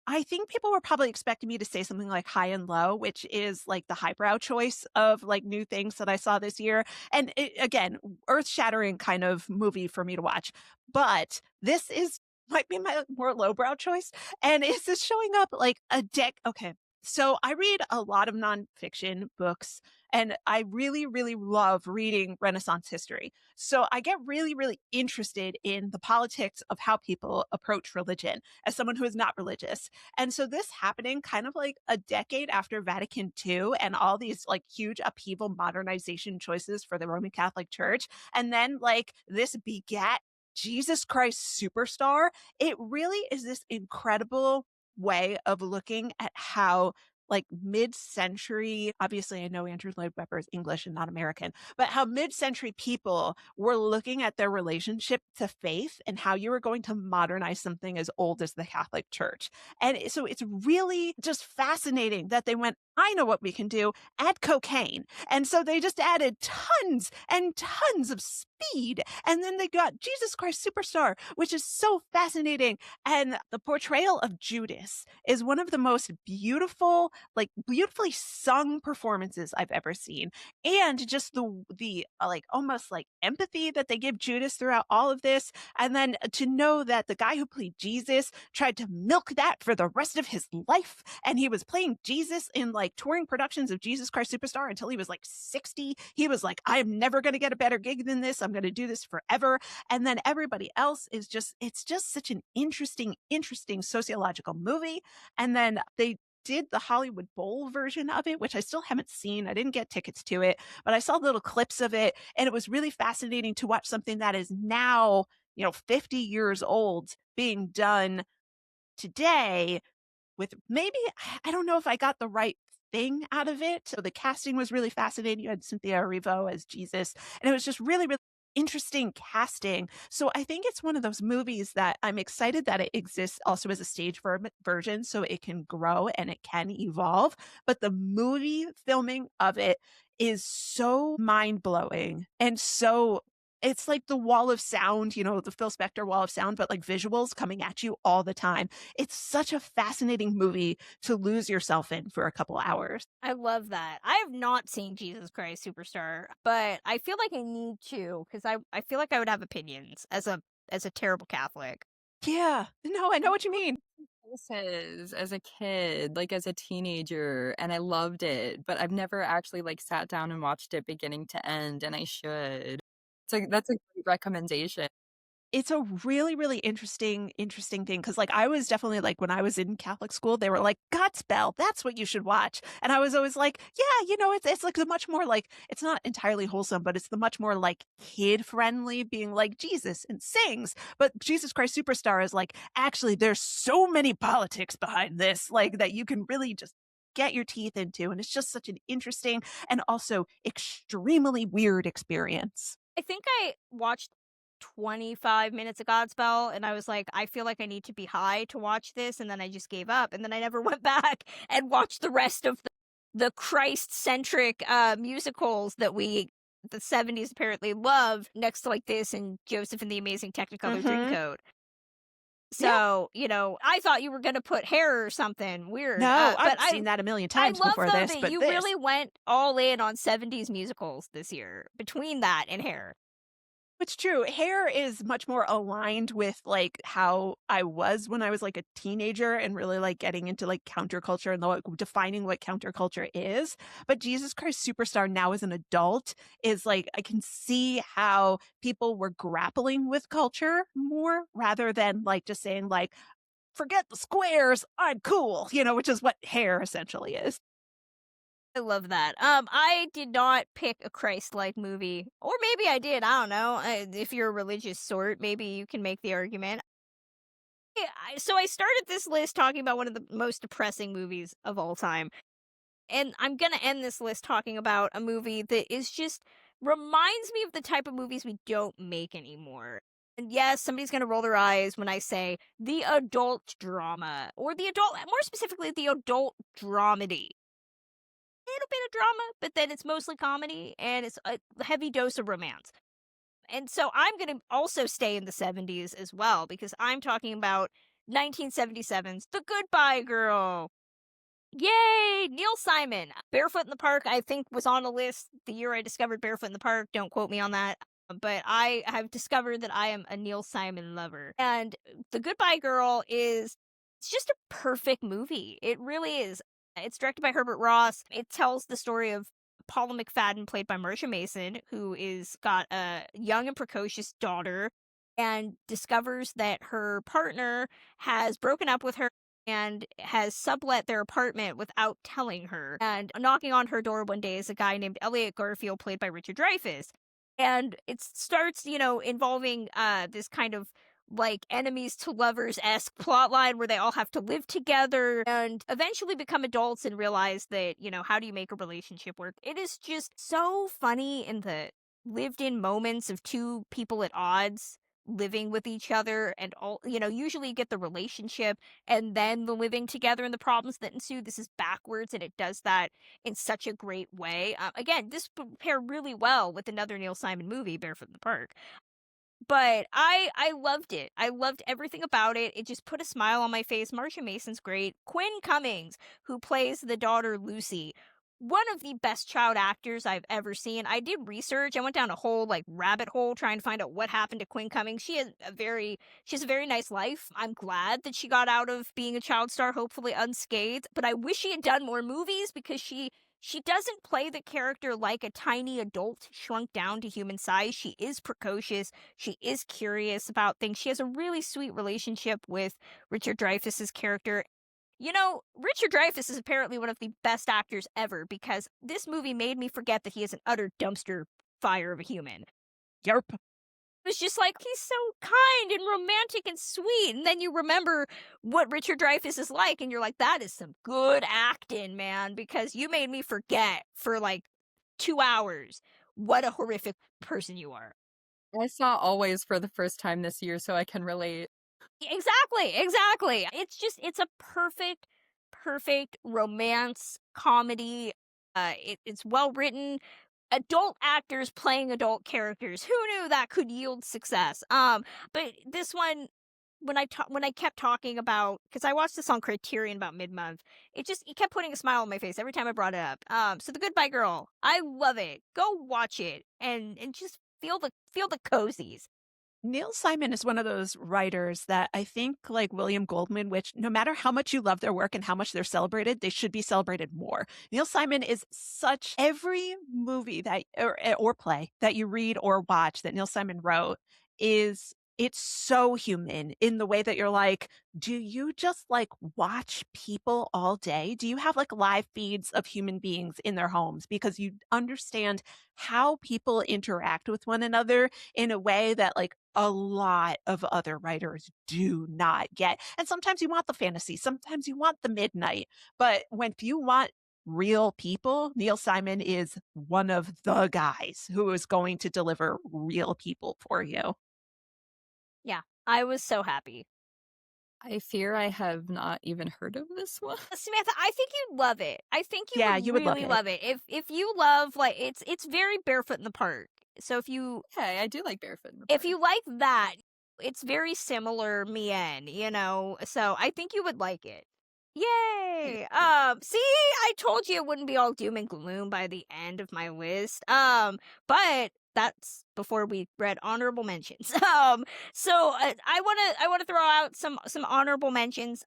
I think people were probably expecting me to say something like High and Low, which is like the highbrow choice of like new things that I saw this year. And again, earth shattering kind of movie for me to watch. But this might be my more lowbrow choice. And is this showing up like a deck? Okay. So I read a lot of nonfiction books and I really, really love reading Renaissance history. So I get really, really interested in the politics of how people approach religion as someone who is not religious. And so this happening kind of like a decade after Vatican II and all these like huge upheaval modernization choices for the Roman Catholic Church. And then like this begat Jesus Christ Superstar. It really is this incredible way of looking at how like mid-century, obviously I know Andrew Lloyd Webber is English and not American, but how mid-century people were looking at their relationship to faith and how you were going to modernize something as old as the Catholic Church. And so it's really just fascinating that they went, I know what we can do, add cocaine. And so they just added tons and tons of speed. And then they got Jesus Christ Superstar, which is so fascinating. And the portrayal of Judas is one of the most beautiful, like beautifully sung performances I've ever seen. And just the like almost like empathy that they give Judas throughout all of this. And then to know that the guy who played Jesus tried to milk that for the rest of his life. And he was playing Jesus in like touring productions of Jesus Christ Superstar until he was like 60. He was like, I'm never going to get a better gig than this. I'm going to do this forever. And then everybody else is just, it's just such an interesting sociological movie. And then they did the Hollywood Bowl version of it, which I still haven't seen. I didn't get tickets to it, but I saw little clips of it. And it was really fascinating to watch something that is now, 50 years old being done today with maybe, I don't know if I got the right thing out of it. So the casting was really fascinating. You had Cynthia Erivo as Jesus, and it was just really, really interesting casting. So I think it's one of those movies that I'm excited that it exists also as a stage version so it can grow and it can evolve. But the movie filming of it is so mind-blowing and so it's like the wall of sound, you know, the Phil Spector wall of sound, but like visuals coming at you all the time. It's such a fascinating movie to lose yourself in for a couple hours. I love that. I have not seen Jesus Christ Superstar, but I feel like I need to because I feel like I would have opinions as a terrible Catholic. Yeah. No, I know what you mean. Places as a kid, like as a teenager, and I loved it, but I've never actually like sat down and watched it beginning to end, and I should. So that's a great recommendation. It's a really, really interesting thing because, like, I was definitely like, when I was in Catholic school, they were like, Godspell, that's what you should watch. And I was always like, yeah, you know, it's like the much more like, it's not entirely wholesome, but it's the much more like kid friendly, being like Jesus and sings. But Jesus Christ Superstar is like, actually, there's so many politics behind this, like, that you can really just get your teeth into. And it's just such an interesting and also extremely weird experience. I think I watched 25 minutes of Godspell and I was like, I feel like I need to be high to watch this, and then I just gave up, and then I never went back and watched the rest of the Christ-centric musicals that the 70s apparently loved, next to like this and Joseph and the Amazing Technicolor Dreamcoat. So, you know, I thought you were going to put Hair or something weird. No, but I've seen that a million times I love before though this, that but you this. really went all in on 70s musicals this year between that and Hair. It's true. Hair is much more aligned with like how I was when I was like a teenager and really like getting into like counterculture and like defining what counterculture is. But Jesus Christ Superstar now as an adult is like I can see how people were grappling with culture more rather than like just saying like forget the squares, I'm cool, you know, which is what Hair essentially is. I love that. I did not pick a Christ-like movie, or maybe I did. I don't know. If you're a religious sort, maybe you can make the argument. Yeah, so I started this list talking about one of the most depressing movies of all time, and I'm gonna end this list talking about a movie that is just reminds me of the type of movies we don't make anymore. And yes, somebody's gonna roll their eyes when I say the adult drama, or more specifically, the adult dramedy. Little bit of drama, but then it's mostly comedy and it's a heavy dose of romance. And so I'm going to also stay in the 70s as well because I'm talking about 1977's The Goodbye Girl. Yay! Neil Simon. Barefoot in the Park, I think, was on a list the year I discovered Barefoot in the Park. Don't quote me on that. But I have discovered that I am a Neil Simon lover. And The Goodbye Girl it's just a perfect movie. It really is. It's directed by Herbert Ross. It tells the story of Paula McFadden, played by Marsha Mason, who is got a young and precocious daughter and discovers that her partner has broken up with her and has sublet their apartment without telling her. And knocking on her door one day is a guy named Elliot Garfield, played by Richard Dreyfuss. And it starts, involving this kind of like enemies to lovers-esque plotline where they all have to live together and eventually become adults and realize that, how do you make a relationship work? It is just so funny in the lived-in moments of two people at odds living with each other and all, usually you get the relationship and then the living together and the problems that ensue. This is backwards and it does that in such a great way. Again, this paired really well with another Neil Simon movie, Barefoot in the Park. But I loved it. I loved everything about it. It just put a smile on my face. Marsha Mason's great. Quinn Cummings, who plays the daughter Lucy, one of the best child actors I've ever seen. I did research. I went down a whole rabbit hole trying to find out what happened to Quinn Cummings. She has a very nice life. I'm glad that she got out of being a child star, hopefully unscathed. But I wish she had done more movies because she doesn't play the character like a tiny adult shrunk down to human size. She is precocious. She is curious about things. She has a really sweet relationship with Richard Dreyfuss's character. Richard Dreyfuss is apparently one of the best actors ever because this movie made me forget that he is an utter dumpster fire of a human. Yerp. It was just like, he's so kind and romantic and sweet. And then you remember what Richard Dreyfuss is like, and you're like, that is some good acting, man, because you made me forget for 2 hours what a horrific person you are. I saw Always for the first time this year, so I can relate. Exactly. It's a perfect romance comedy. It's well written. Adult actors playing adult characters. Who knew that could yield success? But this one, when I kept talking about, because I watched this on Criterion about mid-month, it kept putting a smile on my face every time I brought it up. So The Goodbye Girl, I love it. Go watch it and just feel the cozies. Neil Simon is one of those writers that I think, like William Goldman, which no matter how much you love their work and how much they're celebrated, they should be celebrated more. Neil Simon is such every movie that or play that you read or watch that Neil Simon wrote is it's so human in the way that you're like, do you just like watch people all day? Do you have like live feeds of human beings in their homes because you understand how people interact with one another in a way that like a lot of other writers do not get. And sometimes you want the fantasy, sometimes you want the midnight, but when you want real people, Neil Simon is one of the guys who is going to deliver real people for you. Yeah, I was so happy. I fear I have not even heard of this one. Samantha, I think you'd love it. I think you Yeah, would you would love really it. love it. If you love, like, it's very Barefoot in the Park. So if you Okay, I do like Barefoot in the if Park. you like that, it's very similar Mien, you know. So I think you would like it. Yay! See, I told you it wouldn't be all doom and gloom by the end of my list. But that's before we read honorable mentions. So I wanna throw out some honorable mentions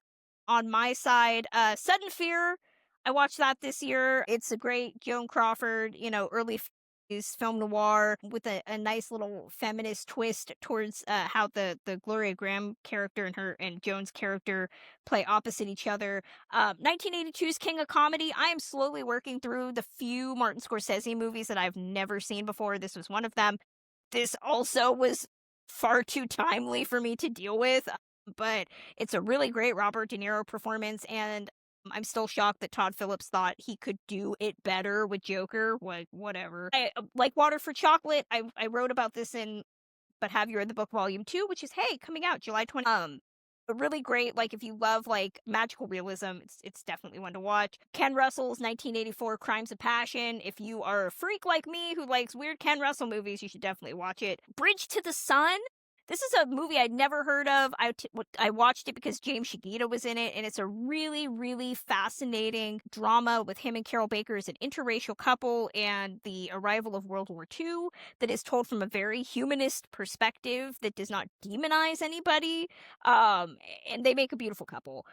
on my side. Sudden Fear, I watched that this year. It's a great Joan Crawford, early film noir with a nice little feminist twist towards how the Gloria Graham character and Joan's character play opposite each other. 1982's King of Comedy. I am slowly working through the few Martin Scorsese movies that I've never seen before. This was one of them. This also was far too timely for me to deal with, but it's a really great Robert De Niro performance, and I'm still shocked that Todd Phillips thought he could do it better with Joker. Whatever. I like Water for Chocolate. I wrote about this in But Have You Read the Book Volume 2, which is, hey, coming out July 20th. Really great. Like, if you love like magical realism, it's definitely one to watch. Ken Russell's 1984 Crimes of Passion. If you are a freak like me who likes weird Ken Russell movies, you should definitely watch it. Bridge to the Sun. This is a movie I'd never heard of. I watched it because James Shigeta was in it, and it's a really, really fascinating drama with him and Carol Baker as an interracial couple and the arrival of World War II that is told from a very humanist perspective that does not demonize anybody. And they make a beautiful couple.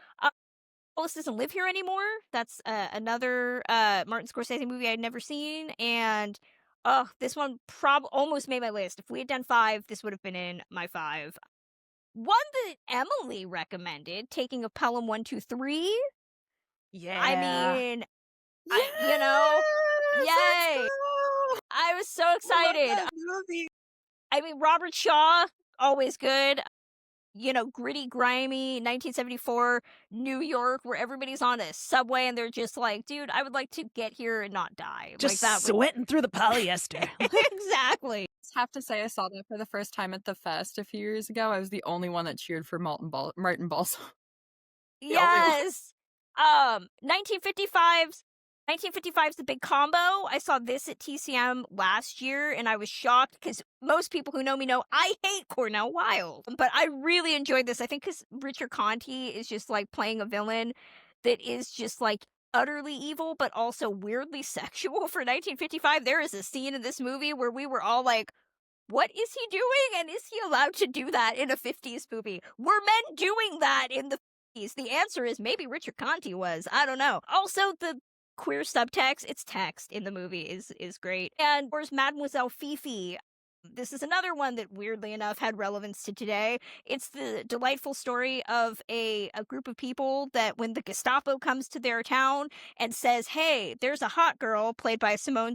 Alice Doesn't Live Here Anymore. That's another Martin Scorsese movie I'd never seen, and this one almost made my list. If we had done 5, this would have been in my 5. One that Emily recommended, Taking of Pelham 123. Yeah. I mean, Yes, yay! let's go! I was so excited. I love that movie. I mean, Robert Shaw, always good. Gritty, grimy, 1974 New York, where everybody's on a subway and they're just like, dude, I would like to get here and not die. Just like that sweating through the polyester. Exactly. I just have to say, I saw that for the first time at the fest a few years ago. I was the only one that cheered for Martin Balsam. Yes. 1955's The Big Combo. I saw this at TCM last year, and I was shocked because most people who know me know I hate Cornell Wilde. But I really enjoyed this. I think because Richard Conte is just like playing a villain that is just like utterly evil, but also weirdly sexual for 1955. There is a scene in this movie where we were all like, what is he doing? And is he allowed to do that in a 50s movie? Were men doing that in the 50s? The answer is maybe Richard Conte was. I don't know. Also, the queer subtext, it's text in the movie, is great. And where's Mademoiselle Fifi? This is another one that, weirdly enough, had relevance to today. It's the delightful story of a group of people that when the Gestapo comes to their town and says, hey, there's a hot girl played by Simone,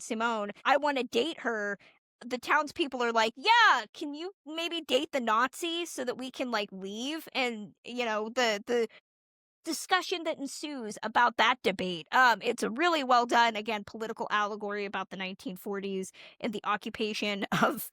I want to date her. The townspeople are like, yeah, can you maybe date the Nazi so that we can, like, leave? And, the discussion that ensues about that debate. It's a really well done, again, political allegory about the 1940s and the occupation of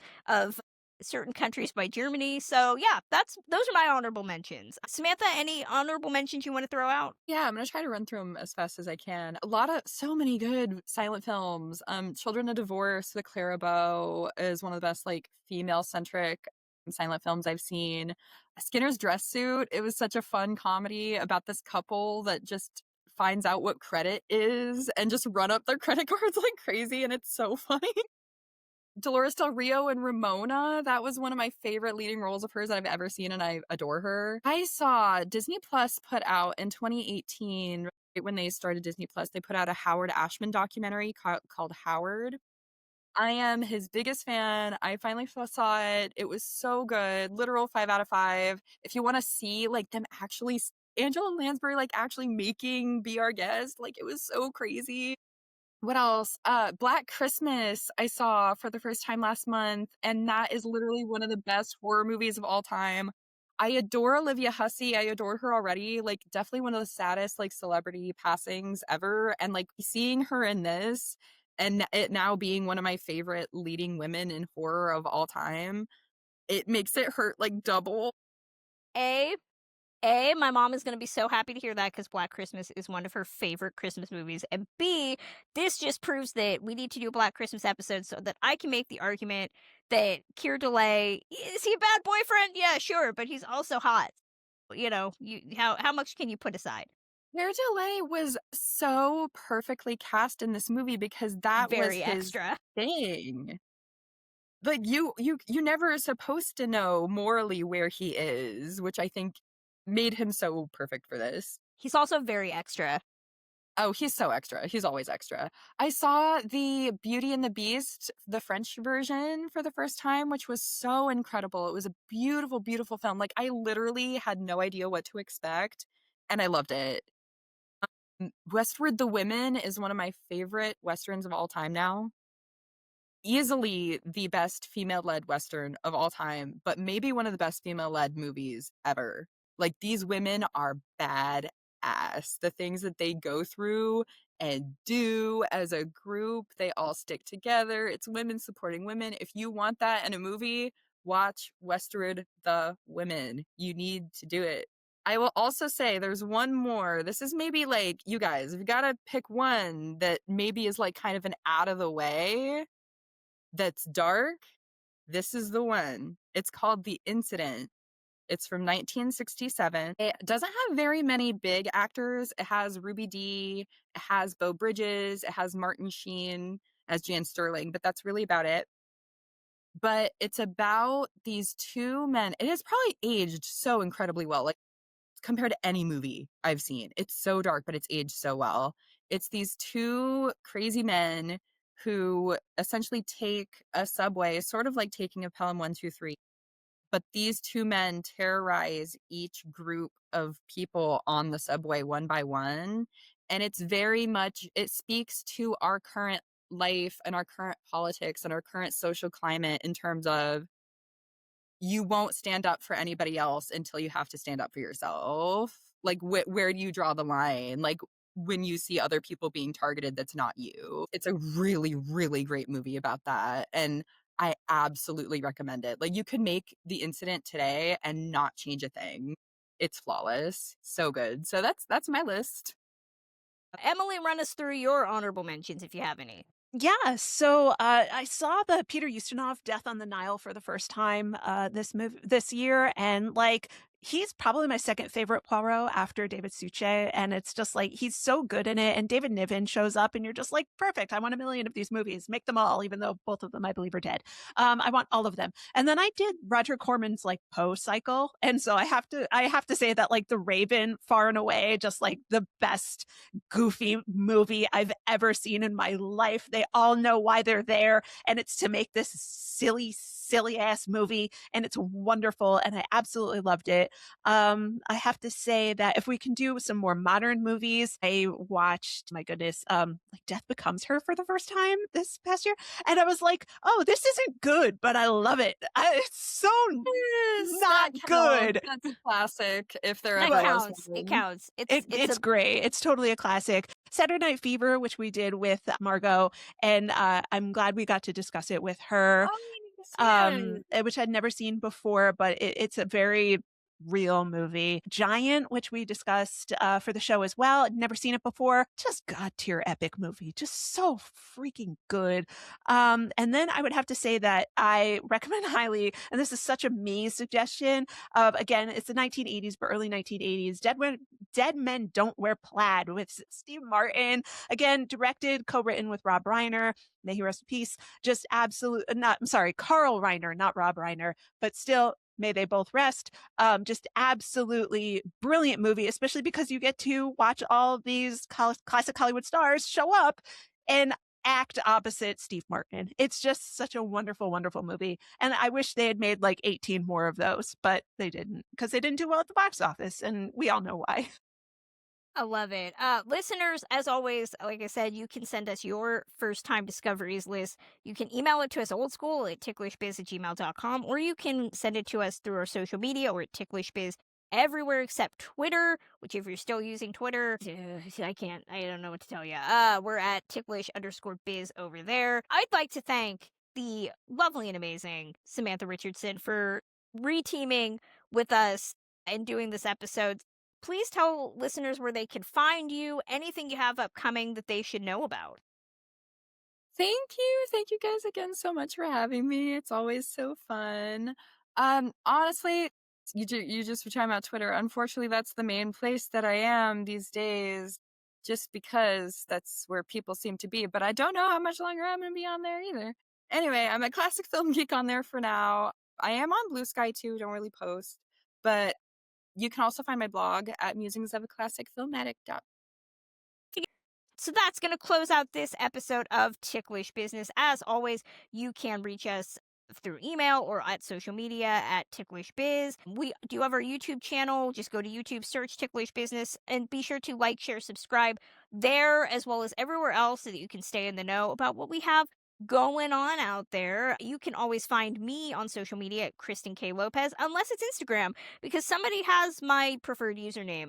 certain countries by Germany. So yeah, those are my honorable mentions. Samantha, any honorable mentions you want to throw out? Yeah, I'm gonna try to run through them as fast as I can. So many good silent films. Children of Divorce with Clara Bow is one of the best like female centric silent films I've seen. Skinner's Dress Suit. It was such a fun comedy about this couple that just finds out what credit is and just run up their credit cards like crazy, and it's so funny. Dolores Del Rio and Ramona, that was one of my favorite leading roles of hers that I've ever seen, and I adore her. I saw Disney Plus put out in 2018, right when they started Disney Plus, they put out a Howard Ashman documentary called Howard. I am his biggest fan. I finally saw it. It was so good. Literal 5 out of 5. If you want to see like them actually, Angela Lansbury like actually making Be Our Guest, like it was so crazy. What else? Black Christmas I saw for the first time last month, and that is literally one of the best horror movies of all time. I adore Olivia Hussey. I adore her already. Like, definitely one of the saddest like celebrity passings ever. And like seeing her in this and it now being one of my favorite leading women in horror of all time, it makes it hurt like double. My mom is going to be so happy to hear that because Black Christmas is one of her favorite Christmas movies. And B, this just proves that we need to do a Black Christmas episode so that I can make the argument that Keir Dullea, is he a bad boyfriend? Yeah, sure, but he's also hot. You know, how much can you put aside? Keir Dullea was so perfectly cast in this movie because that Very was his extra thing. Like you never are supposed to know morally where he is, which I think made him so perfect for this. He's also very extra. Oh, he's so extra. He's always extra. I saw the Beauty and the Beast, the French version for the first time, which was so incredible. It was a beautiful, beautiful film. Like I literally had no idea what to expect and I loved it. Westward the Women is one of my favorite Westerns of all time now. Easily the best female-led Western of all time, but maybe one of the best female-led movies ever. Like, these women are badass. The things that they go through and do as a group, they all stick together. It's women supporting women. If you want that in a movie, watch Westward the Women. You need to do it. I will also say there's one more. This is maybe like, you guys, if you gotta pick one that maybe is like kind of an out of the way, that's dark, this is the one. It's called The Incident. It's from 1967. It doesn't have very many big actors. It has Ruby Dee, it has Beau Bridges, it has Martin Sheen as Jan Sterling, but that's really about it. But it's about these two men. It has probably aged so incredibly well, like compared to any movie I've seen. It's so dark, but it's aged so well. It's these two crazy men who essentially take a subway, sort of like taking a Pelham 123. But these two men terrorize each group of people on the subway one by one. And it's very much, it speaks to our current life and our current politics and our current social climate in terms of you won't stand up for anybody else until you have to stand up for yourself. Like, where do you draw the line? Like, when you see other people being targeted, that's not you. It's a really, really great movie about that. And I absolutely recommend it. Like, you could make The Incident today and not change a thing. It's flawless. So good. So that's my list. Emily, run us through your honorable mentions if you have any. Yeah, so I saw the Peter Ustinov Death on the Nile for the first time this year, and like he's probably my second favorite Poirot after David Suchet, and it's just like he's so good in it. And David Niven shows up, and you're just like, perfect. I want a million of these movies. Make them all, even though both of them I believe are dead. I want all of them. And then I did Roger Corman's like Poe cycle, and so I have to say that like The Raven, far and away, just like the best goofy movie I've ever seen in my life. They all know why they're there, and it's to make this silly ass movie, and it's wonderful, and I absolutely loved it. I have to say that if we can do some more modern movies, I watched, my goodness, like Death Becomes Her for the first time this past year, and I was like, oh, this isn't good, but I love it. It's so not good. That's a classic. If there It ever counts. was It one. counts. It's great. It's totally a classic. Saturday Night Fever, which we did with Margot, and I'm glad we got to discuss it with her. Oh, we need to which I'd never seen before, but it's a very real movie. Giant, which we discussed for the show as well. I'd never seen it before. Just god tier epic movie. Just so freaking good. And then I would have to say that I recommend highly, and this is such a me suggestion of, again, it's the 1980s, but early 1980s, Dead Men Don't Wear Plaid with Steve Martin. Again, directed, co-written with Rob Reiner. May he rest in peace. Just absolute, Carl Reiner, not Rob Reiner, but still, may they both rest. Just absolutely brilliant movie, especially because you get to watch all these classic Hollywood stars show up and act opposite Steve Martin. It's just such a wonderful, wonderful movie. And I wish they had made like 18 more of those, but they didn't, because they didn't do well at the box office. And we all know why. I love it. Listeners, as always, like I said, you can send us your first-time discoveries list. You can email it to us old school at ticklishbiz@gmail.com, or you can send it to us through our social media or at ticklishbiz everywhere except Twitter, which if you're still using Twitter, I don't know what to tell you. We're at ticklish_biz over there. I'd like to thank the lovely and amazing Samantha Richardson for reteaming with us and doing this episode. Please tell listeners where they can find you, anything you have upcoming that they should know about. Thank you. Thank you guys again so much for having me. It's always so fun. Honestly, you just were talking about Twitter. Unfortunately, that's the main place that I am these days, just because that's where people seem to be. But I don't know how much longer I'm going to be on there either. Anyway, I'm a classic film geek on there for now. I am on Blue Sky too. Don't really post. But you can also find my blog at musingsofaclassicfilmatic.com. So that's going to close out this episode of Ticklish Business. As always, you can reach us through email or at social media at Ticklish Biz. We do have our YouTube channel. Just go to YouTube, search Ticklish Business, and be sure to like, share, subscribe there, as well as everywhere else, so that you can stay in the know about what we have going on out there. You can always find me on social media at Kristen K. Lopez, unless it's Instagram, because somebody has my preferred username.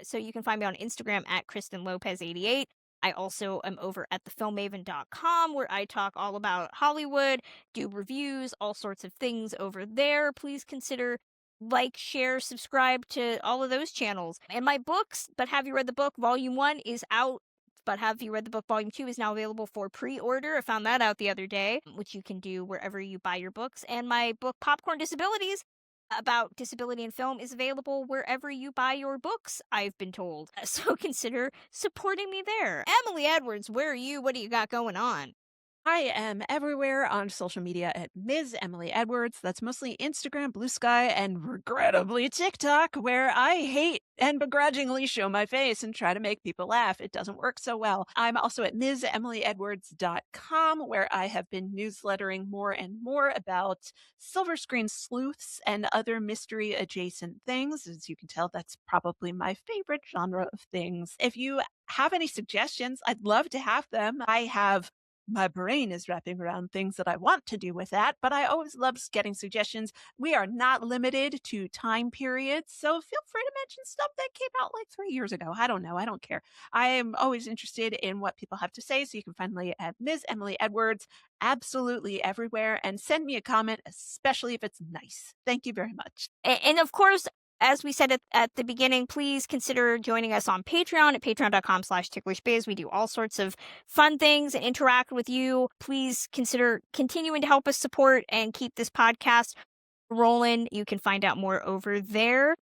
So you can find me on Instagram at KristenLopez88. I also am over at thefilmmaven.com, where I talk all about Hollywood, do reviews, all sorts of things over there. Please consider like, share, subscribe to all of those channels. And my books, But Have You Read the Book? Volume 1 is out. But Have You Read the Book? Volume 2 is now available for pre-order. I found that out the other day, which you can do wherever you buy your books. And my book, Popcorn Disabilities, about disability in film, is available wherever you buy your books, I've been told. So consider supporting me there. Emily Edwards, where are you? What do you got going on? I am everywhere on social media at Ms. Emily Edwards. That's mostly Instagram, Blue Sky, and regrettably TikTok, where I hate and begrudgingly show my face and try to make people laugh. It doesn't work so well. I'm also at MsEmilyEdwards.com, where I have been newslettering more and more about silver screen sleuths and other mystery adjacent things. As you can tell, that's probably my favorite genre of things. If you have any suggestions, I'd love to have them. My brain is wrapping around things that I want to do with that, but I always love getting suggestions. We are not limited to time periods, so feel free to mention stuff that came out like 3 years ago. I don't know. I don't care. I am always interested in what people have to say, so you can find me at Ms. Emily Edwards absolutely everywhere, and send me a comment, especially if it's nice. Thank you very much. And of course, as we said at the beginning, please consider joining us on Patreon at patreon.com/ticklishbiz. We do all sorts of fun things and interact with you. Please consider continuing to help us support and keep this podcast rolling. You can find out more over there.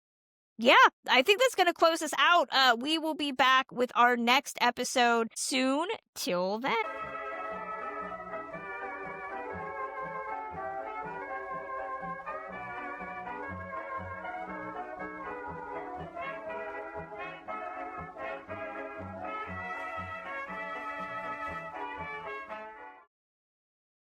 Yeah, I think that's going to close us out. We will be back with our next episode soon. Till then.